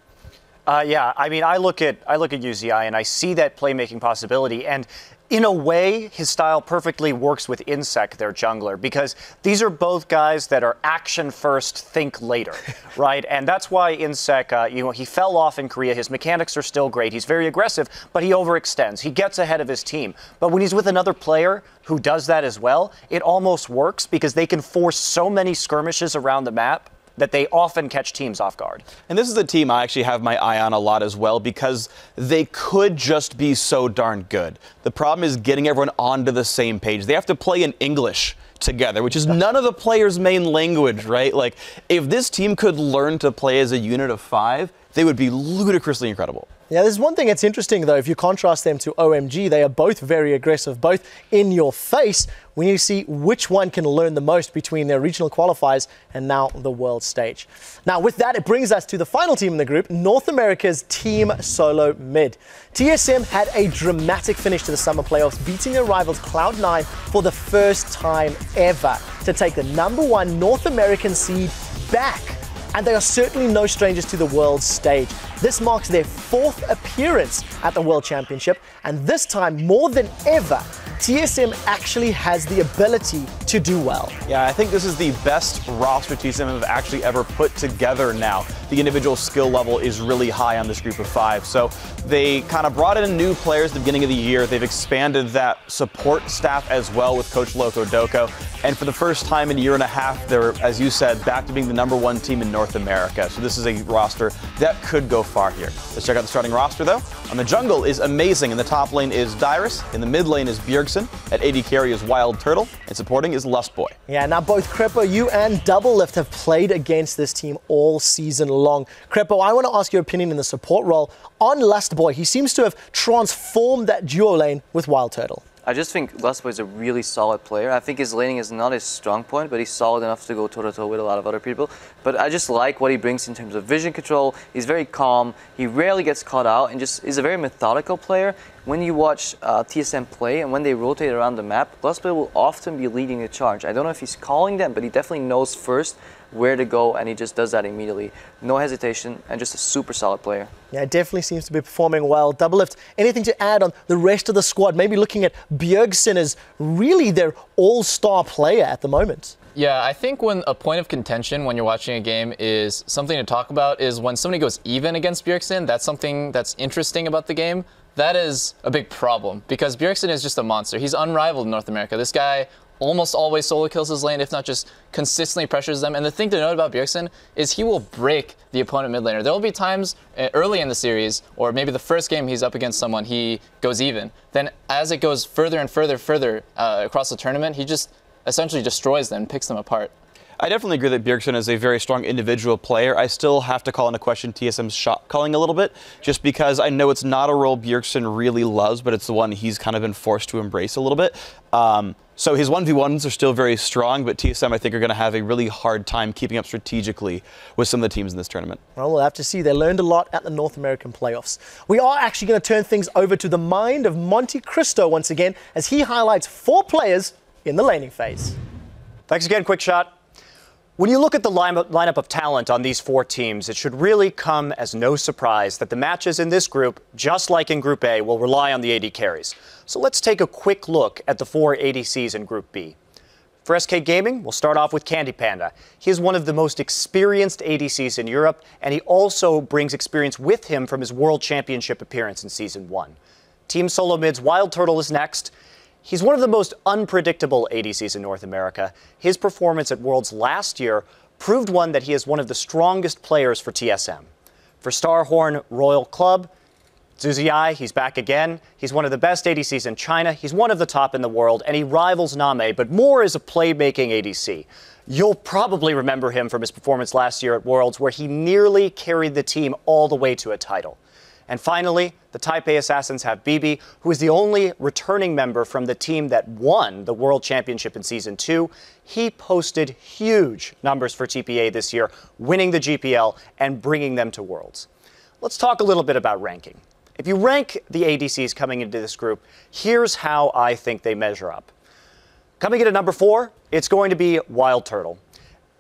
Yeah, I mean, I look at UZI and I see that playmaking possibility, and In a way, his style perfectly works with Insec, their jungler, because these are both guys that are action first, think later, right? And that's why Insec, he fell off in Korea. His mechanics are still great. He's very aggressive, but he overextends. He gets ahead of his team. But when he's with another player who does that as well, it almost works because they can force so many skirmishes around the map that they often catch teams off guard. And this is a team I actually have my eye on a lot as well because they could just be so darn good. The problem is getting everyone onto the same page. They have to play in English together, which is none of the players' main language, right? Like, if this team could learn to play as a unit of 5, they would be ludicrously incredible. Yeah, there's one thing that's interesting, though. If you contrast them to OMG, they are both very aggressive, both in your face, when you see which one can learn the most between their regional qualifiers and now the world stage. Now, with that, it brings us to the final team in the group, North America's Team Solo Mid. TSM had a dramatic finish to the summer playoffs, beating their rivals Cloud9 for the first time ever to take the #1 North American seed back. And they are certainly no strangers to the world stage. This marks their 4th appearance at the World Championship, and this time, more than ever, TSM actually has the ability to do well. Yeah, I think this is the best roster TSM have actually ever put together now. The individual skill level is really high on this group of 5. So they kind of brought in new players at the beginning of the year. They've expanded that support staff as well with Coach Loco Doko. And for the first time in a year and a half, they're, as you said, back to being the #1 team in North America. So this is a roster that could go far here. Let's check out the starting roster, though. On the jungle is Amazing. In the top lane is Dyrus. In the mid lane is Bjergsen. At AD carry is Wild Turtle. And supporting is Lustboy. Yeah, now both Krepo, you and Doublelift have played against this team all season long. Krepo, I want to ask your opinion in the support role on Lustboy. He seems to have transformed that duo lane with Wild Turtle. I just think Lustboy is a really solid player. I think his laning is not his strong point, but he's solid enough to go toe-to-toe with a lot of other people. But I just like what he brings in terms of vision control. He's very calm. He rarely gets caught out and just is a very methodical player. When you watch TSM play and when they rotate around the map, Lustboy will often be leading the charge. I don't know if he's calling them, but he definitely knows first where to go, and he just does that immediately. No hesitation, and just a super solid player. Yeah, it definitely seems to be performing well. Doublelift, anything to add on the rest of the squad? Maybe looking at Bjergsen as really their all-star player at the moment. Yeah, I think when a point of contention when you're watching a game is something to talk about is when somebody goes even against Bjergsen. That's something that's interesting about the game. That is a big problem because Bjergsen is just a monster. He's unrivaled in North America. This guy almost always solo kills his lane, if not just consistently pressures them. And the thing to note about Bjergsen is he will break the opponent mid laner. There will be times early in the series, or maybe the first game he's up against someone, he goes even. Then as it goes further and further across the tournament, he just essentially destroys them, picks them apart. I definitely agree that Bjergsen is a very strong individual player. I still have to call into question TSM's shot calling a little bit, just because I know it's not a role Bjergsen really loves, but it's the one he's kind of been forced to embrace a little bit. So his 1v1s are still very strong, but TSM, I think, are going to have a really hard time keeping up strategically with some of the teams in this tournament. Well, we'll have to see. They learned a lot at the North American playoffs. We are actually going to turn things over to the mind of MonteCristo once again, as he highlights 4 players in the laning phase. Thanks again, Quick Shot. When you look at the lineup of talent on these 4 teams, it should really come as no surprise that the matches in this group, just like in Group A, will rely on the AD carries. So let's take a quick look at the 4 ADCs in Group B. For SK Gaming, we'll start off with Candy Panda. He is one of the most experienced ADCs in Europe, and he also brings experience with him from his World Championship appearance in Season 1. Team Solo Mid's Wild Turtle is next. He's one of the most unpredictable ADCs in North America. His performance at Worlds last year proved one that he is one of the strongest players for TSM. For Starhorn Royal Club, Zuzai, he's back again. He's one of the best ADCs in China. He's one of the top in the world, and he rivals Name, but more as a playmaking ADC. You'll probably remember him from his performance last year at Worlds, where he nearly carried the team all the way to a title. And finally, the Taipei Assassins have Bibi, who is the only returning member from the team that won the World Championship in Season 2. He posted huge numbers for TPA this year, winning the GPL and bringing them to Worlds. Let's talk a little bit about ranking. If you rank the ADCs coming into this group, here's how I think they measure up. Coming in at number 4, it's going to be Wild Turtle.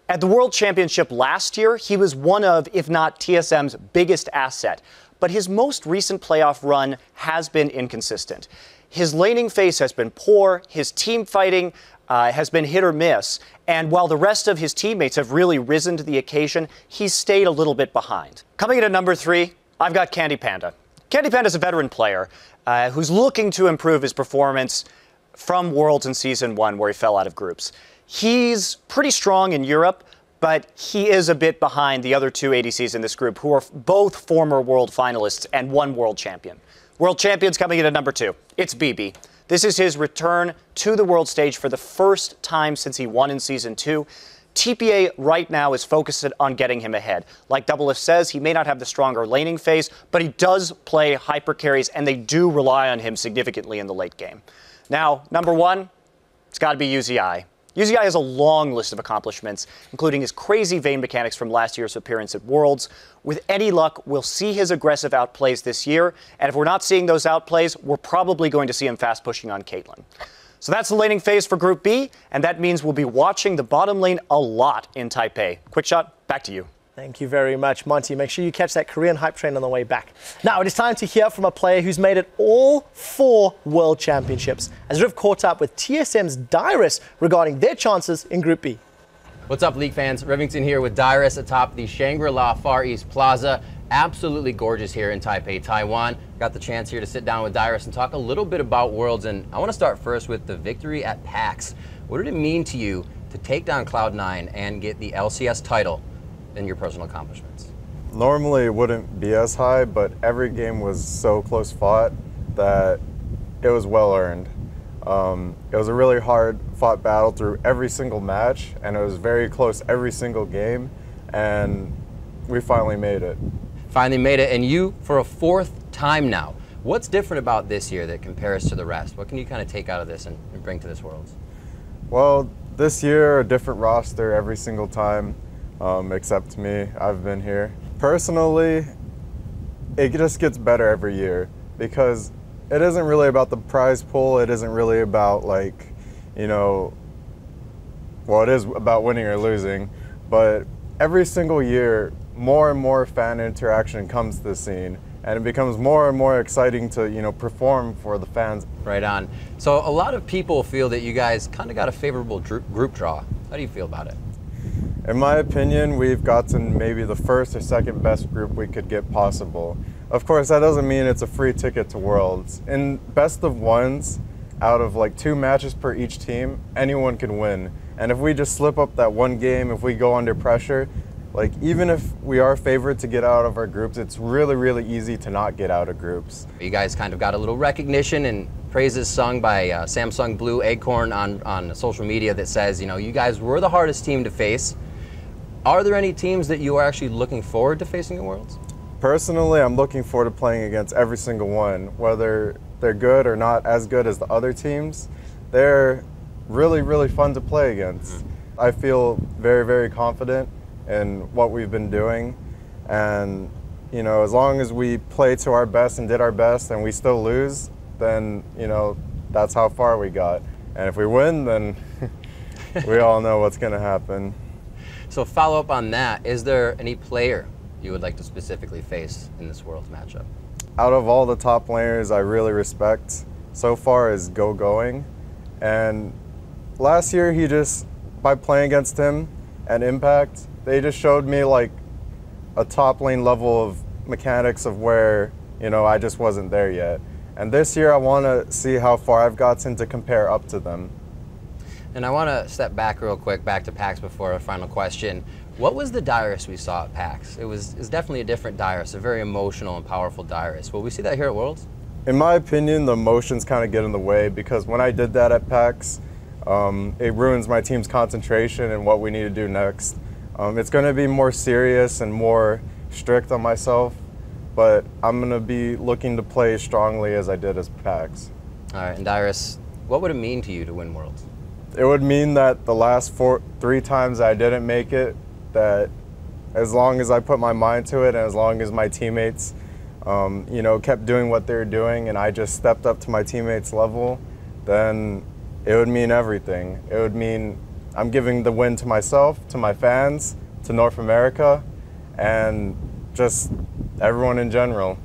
At the World Championship last year, he was one of, if not TSM's biggest asset. But his most recent playoff run has been inconsistent. his laning phase has been poor, his team fighting has been hit or miss, and while the rest of his teammates have really risen to the occasion, he's stayed a little bit behind. Coming in at number 3, I've got Candy Panda. Candy Panda is a veteran player who's looking to improve his performance from Worlds in Season 1, where he fell out of groups. He's pretty strong in Europe, but he is a bit behind the other 2 ADCs in this group, who are both former world finalists and 1 world champion. World champion's coming in at number 2. It's BB. This is his return to the world stage for the first time since he won in Season 2. TPA right now is focused on getting him ahead. Like Doublelift says, he may not have the stronger laning phase, but he does play hyper carries, and they do rely on him significantly in the late game. Now, number 1, it's got to be UZI. UZI has a long list of accomplishments, including his crazy Vayne mechanics from last year's appearance at Worlds. With any luck, we'll see his aggressive outplays this year, and if we're not seeing those outplays, we're probably going to see him fast pushing on Caitlyn. So that's the laning phase for Group B, and that means we'll be watching the bottom lane a lot in Taipei. Quick shot, back to you. Thank you very much, Monty. Make sure you catch that Korean hype train on the way back. Now, it is time to hear from a player who's made it all 4 World Championships, as Riv caught up with TSM's Dyrus regarding their chances in Group B. What's up, League fans? Rivington here with Dyrus atop the Shangri-La Far East Plaza. Absolutely gorgeous here in Taipei, Taiwan. Got the chance here to sit down with Dyrus and talk a little bit about Worlds, and I want to start first with the victory at PAX. What did it mean to you to take down Cloud9 and get the LCS title in your personal accomplishments? Normally it wouldn't be as high, but every game was so close fought that it was well earned. It was a really hard fought battle through every single match, and it was very close every single game, and we finally made it. Finally made it, and you for a 4th time now. What's different about this year that compares to the rest? What can you kind of take out of this and bring to this Worlds? Well, this year a different roster every single time. Except me, I've been here. Personally, it just gets better every year because it isn't really about the prize pool. It isn't really about, like, you know, well, it is about winning or losing, but every single year, more and more fan interaction comes to the scene, and it becomes more and more exciting to, you know, perform for the fans. Right on. So a lot of people feel that you guys kind of got a favorable group draw. How do you feel about it? In my opinion, we've gotten maybe the 1st or 2nd best group we could get possible. Of course, that doesn't mean it's a free ticket to Worlds. In best of 1s, out of like 2 matches per each team, anyone can win. And if we just slip up that one game, if we go under pressure, like even if we are favored to get out of our groups, it's really, really easy to not get out of groups. You guys kind of got a little recognition and praises sung by Samsung Blue Acorn on social media that says, you know, you guys were the hardest team to face. Are there any teams that you are actually looking forward to facing in Worlds? Personally, I'm looking forward to playing against every single one, whether they're good or not as good as the other teams. They're really, really fun to play against. I feel very, very confident in what we've been doing, and you know, as long as we play to our best and did our best and we still lose, then you know, that's how far we got. And if we win, then we all know what's going to happen. So follow up on that, is there any player you would like to specifically face in this Worlds matchup? Out of all the top laners I really respect so far is Going. And last year he just, by playing against him and Impact, they just showed me like a top lane level of mechanics of where, you know, I just wasn't there yet. And this year I want to see how far I've gotten to compare up to them. And I want to step back real quick, back to PAX before our final question. What was the Dyrus we saw at PAX? It was definitely a different Dyrus, a very emotional and powerful Dyrus. Will we see that here at Worlds? In my opinion, the emotions kind of get in the way because when I did that at PAX, it ruins my team's concentration and what we need to do next. It's going to be more serious and more strict on myself, but I'm going to be looking to play strongly as I did as PAX. All right, and Dyrus, what would it mean to you to win Worlds? It would mean that the last 3 times I didn't make it, that as long as I put my mind to it and as long as my teammates you know, kept doing what they were doing and I just stepped up to my teammates' level, then it would mean everything. It would mean I'm giving the win to myself, to my fans, to North America, and just everyone in general.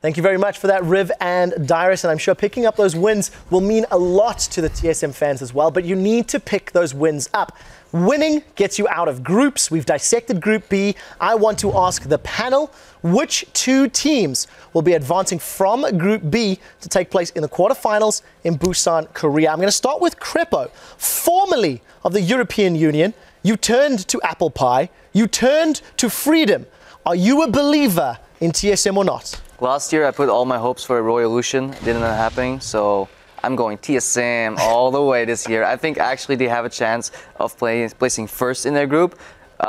Thank you very much for that, Riv and Dyrus, and I'm sure picking up those wins will mean a lot to the TSM fans as well, but you need to pick those wins up. Winning gets you out of groups. We've dissected Group B. I want to ask the panel, which two teams will be advancing from Group B to take place in the quarterfinals in Busan, Korea? I'm going to start with Krepo, formerly of the European Union. You turned to apple pie. You turned to freedom. Are you a believer in TSM or not? Last year, I put all my hopes for Royolution. Didn't end up happening, so I'm going TSM all the way this year. I think actually they have a chance of placing first in their group,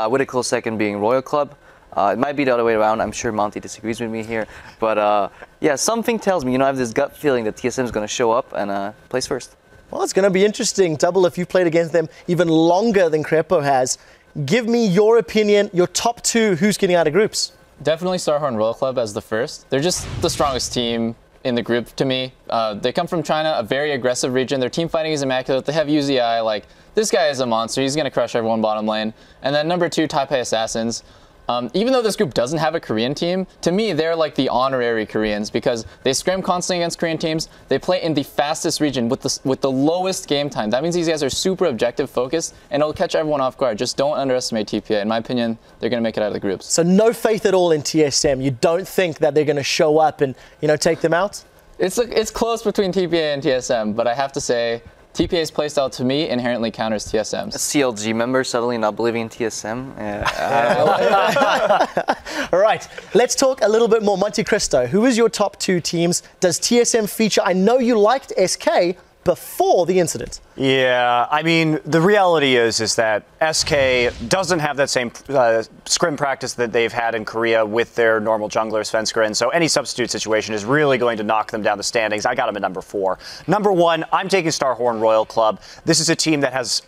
with a close second being Royal Club. It might be the other way around. I'm sure Monty disagrees with me here. But yeah, something tells me, I have this gut feeling that TSM is going to show up and place first. Well, it's going to be interesting. Double, if you played against them even longer than Krepo has, give me your opinion, your top two, who's getting out of groups? Definitely Starhorn Royal Club as the first. They're just the strongest team in the group to me. They come from China, a very aggressive region. Their team fighting is immaculate. They have UZI, like, this guy is a monster. He's going to crush everyone bottom lane. And then number two, Taipei Assassins. Even though this group doesn't have a Korean team, to me, they're like the honorary Koreans because they scrim constantly against Korean teams. They play in the fastest region with the lowest game time. That means these guys are super objective focused and it'll catch everyone off guard. Just don't underestimate TPA. In my opinion, they're going to make it out of the groups. So no faith at all in TSM. You don't think that they're going to show up and, take them out? It's close between TPA and TSM, but I have to say, TPA's playstyle, to me, inherently counters TSM's. A CLG member suddenly not believing in TSM? All right, let's talk a little bit more. MonteCristo, who is your top two teams? Does TSM feature? I know you liked SK before the incident. Yeah, I mean, the reality is that SK doesn't have that same scrim practice that they've had in Korea with their normal junglers, Fenskrin, so any substitute situation is really going to knock them down the standings. I got them at number 4. Number 1, I'm taking Starhorn Royal Club. This is a team that has,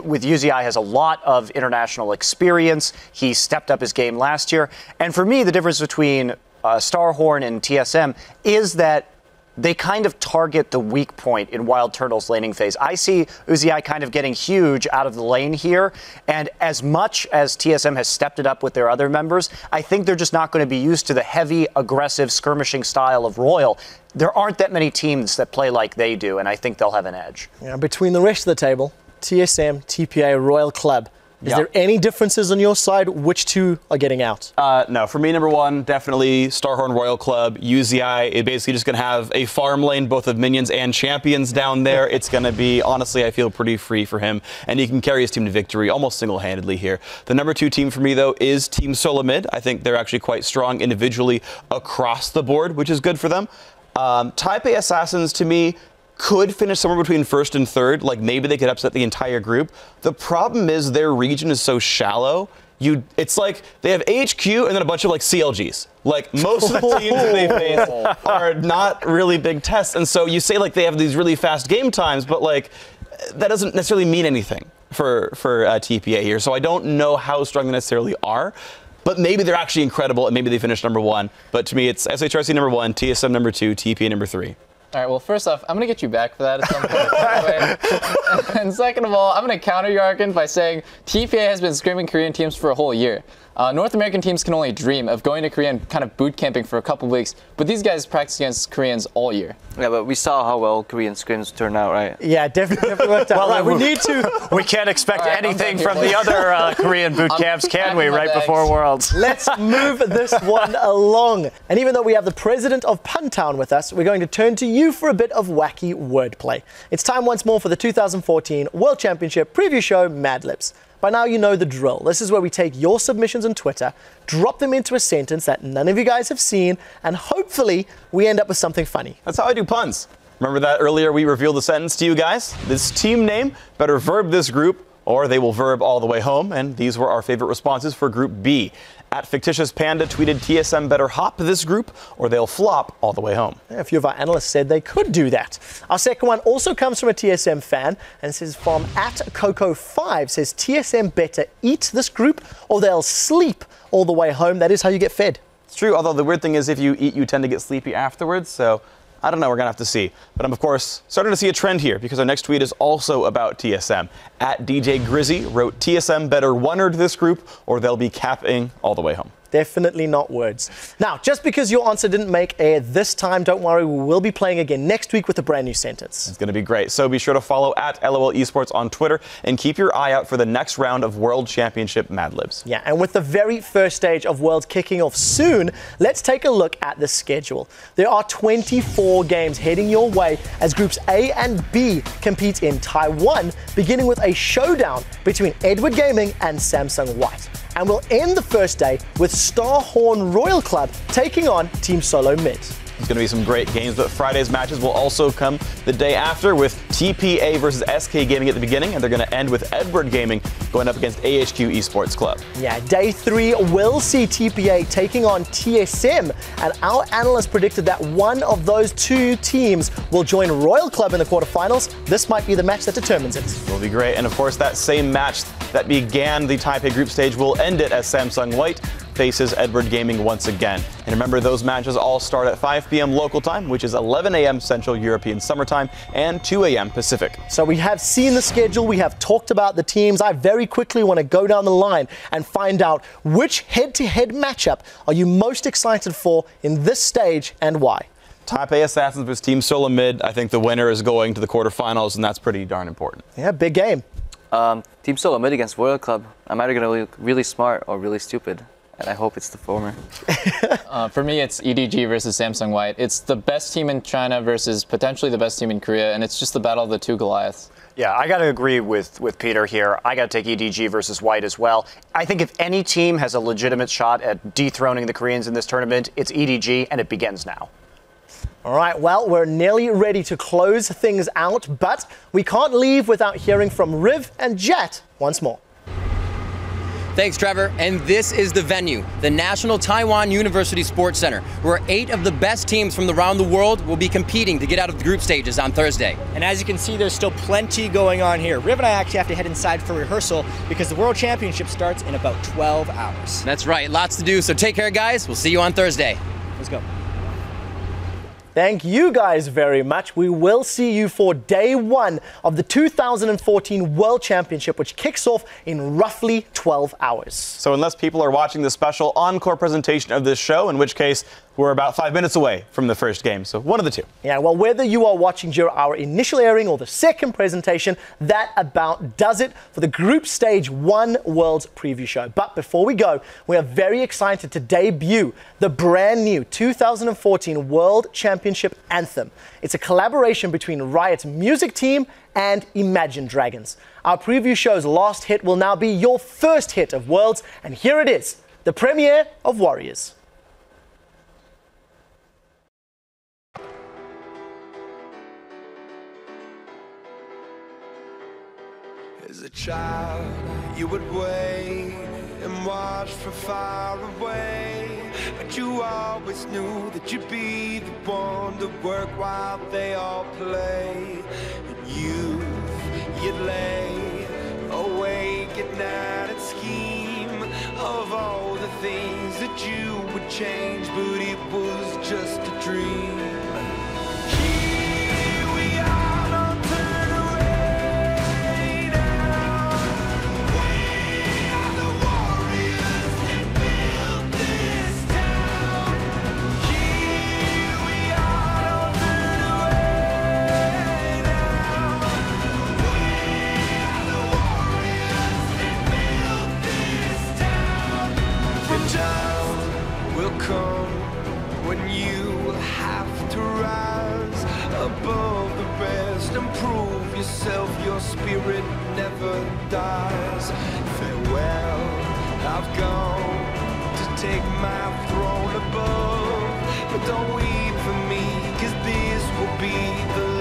with UZI, has a lot of international experience. He stepped up his game last year, and for me, the difference between Starhorn and TSM is that they kind of target the weak point in Wild Turtle's laning phase. I see UZI kind of getting huge out of the lane here, and as much as TSM has stepped it up with their other members, I think they're just not going to be used to the heavy, aggressive, skirmishing style of Royal. There aren't that many teams that play like they do, and I think they'll have an edge. Yeah, between the rest of the table, TSM, TPA, Royal Club, is there any differences on your side? Which two are getting out? No, for me, number 1, definitely Starhorn Royal Club. UZI is basically just going to have a farm lane, both of minions and champions down there. It's going to be, honestly, I feel pretty free for him, and he can carry his team to victory almost single-handedly here. The number 2 team for me, though, is Team Solomid. I think they're actually quite strong individually across the board, which is good for them. Taipei Assassins, to me, could finish somewhere between first and third. Like, maybe they could upset the entire group. The problem is their region is so shallow. It's like they have HQ and then a bunch of like CLGs. Like, most of the teams that they face are not really big tests. And so you say like they have these really fast game times, but like that doesn't necessarily mean anything for TPA here. So I don't know how strong they necessarily are. But maybe they're actually incredible and maybe they finish number 1. But to me, it's SHRC number 1, TSM number 2, TPA number 3. All right, well, first off, I'm going to get you back for that at some point. And second of all, I'm going to counter your argument by saying TPA has been scrimming Korean teams for a whole year. North American teams can only dream of going to Korea and kind of boot camping for a couple weeks, but these guys practice against Koreans all year. Yeah, but we saw how well Korean scrims turned out, right? Yeah, definitely worked out. Well, we need to. We can't expect anything from the other Korean boot camps, can we, right before Worlds? Let's move this one along. And even though we have the president of Puntown with us, we're going to turn to you for a bit of wacky wordplay. It's time once more for the 2014 World Championship preview show, Mad Libs. By now you know the drill. This is where we take your submissions on Twitter, drop them into a sentence that none of you guys have seen, and hopefully we end up with something funny. That's how I do puns. Remember that earlier we revealed the sentence to you guys? This team name better verb this group or they will verb all the way home, and these were our favorite responses for Group B. At Fictitious Panda tweeted TSM better hop this group or they'll flop all the way home. Yeah, a few of our analysts said they could do that. Our second one also comes from a TSM fan and says from @Coco5 says TSM better eat this group or they'll sleep all the way home. That is how you get fed. It's true, although the weird thing is if you eat, you tend to get sleepy afterwards, so I don't know, we're going to have to see. But I'm, of course, starting to see a trend here because our next tweet is also about TSM. At DJ Grizzy wrote, TSM better one-erd this group or they'll be capping all the way home. Definitely not words. Now, just because your answer didn't make air this time, don't worry, we will be playing again next week with a brand new sentence. It's going to be great. So be sure to follow at LOL Esports on Twitter and keep your eye out for the next round of World Championship Mad Libs. Yeah, and with the very first stage of Worlds kicking off soon, let's take a look at the schedule. There are 24 games heading your way as Groups A and B compete in Taiwan, beginning with a showdown between Edward Gaming and Samsung White. And we'll end the first day with Starhorn Royal Club taking on Team Solo Mid. It's going to be some great games, but Friday's matches will also come the day after with TPA versus SK Gaming at the beginning, and they're going to end with Edward Gaming going up against AHQ Esports Club. Yeah, day 3 will see TPA taking on TSM, and our analyst predicted that one of those two teams will join Royal Club in the quarterfinals. This might be the match that determines it. It'll be great, and of course that same match that began the Taipei group stage will end it as Samsung White faces Edward Gaming once again. And remember, those matches all start at 5 p.m. local time, which is 11 a.m. Central European Summer Time and 2 a.m. Pacific. So we have seen the schedule, we have talked about the teams. I very quickly want to go down the line and find out which head-to-head matchup are you most excited for in this stage and why. Taipei Assassins versus Team Solo Mid. I think the winner is going to the quarterfinals, and that's pretty darn important. Yeah, big game. Team Solo Mid against Royal Club. I'm either going to look really smart or really stupid. And I hope it's the former. For me, it's EDG versus Samsung White. It's the best team in China versus potentially the best team in Korea, and it's just the battle of the two Goliaths. Yeah, I got to agree with Peter here. I got to take EDG versus White as well. I think if any team has a legitimate shot at dethroning the Koreans in this tournament, it's EDG, and it begins now. All right, well, we're nearly ready to close things out, but we can't leave without hearing from Riv and Jet once more. Thanks, Trevor. And this is the venue, the National Taiwan University Sports Center, where 8 of the best teams from around the world will be competing to get out of the group stages on Thursday. And as you can see, there's still plenty going on here. Riv and I actually have to head inside for rehearsal because the World Championship starts in about 12 hours. That's right, lots to do, so take care, guys. We'll see you on Thursday. Let's go. Thank you guys very much. We will see you for day 1 of the 2014 World Championship, which kicks off in roughly 12 hours. So unless people are watching the special encore presentation of this show, in which case we're about 5 minutes away from the first game. So one of the two. Yeah, well, whether you are watching during our initial airing or the second presentation, that about does it for the Group Stage 1 Worlds Preview Show. But before we go, we are very excited to debut the brand new 2014 World Championship Anthem. It's a collaboration between Riot's music team and Imagine Dragons. Our preview show's last hit will now be your first hit of Worlds, and here it is, the premiere of Warriors. As a child, you would wait and watch from far away, but you always knew that you'd be the one to work while they all play. And you'd lay awake at night and scheme of all the things that you would change, but it was just a dream. When you have to rise above the rest and prove yourself, your spirit never dies. Farewell, I've gone to take my throne above, but don't weep for me, 'cause this will be the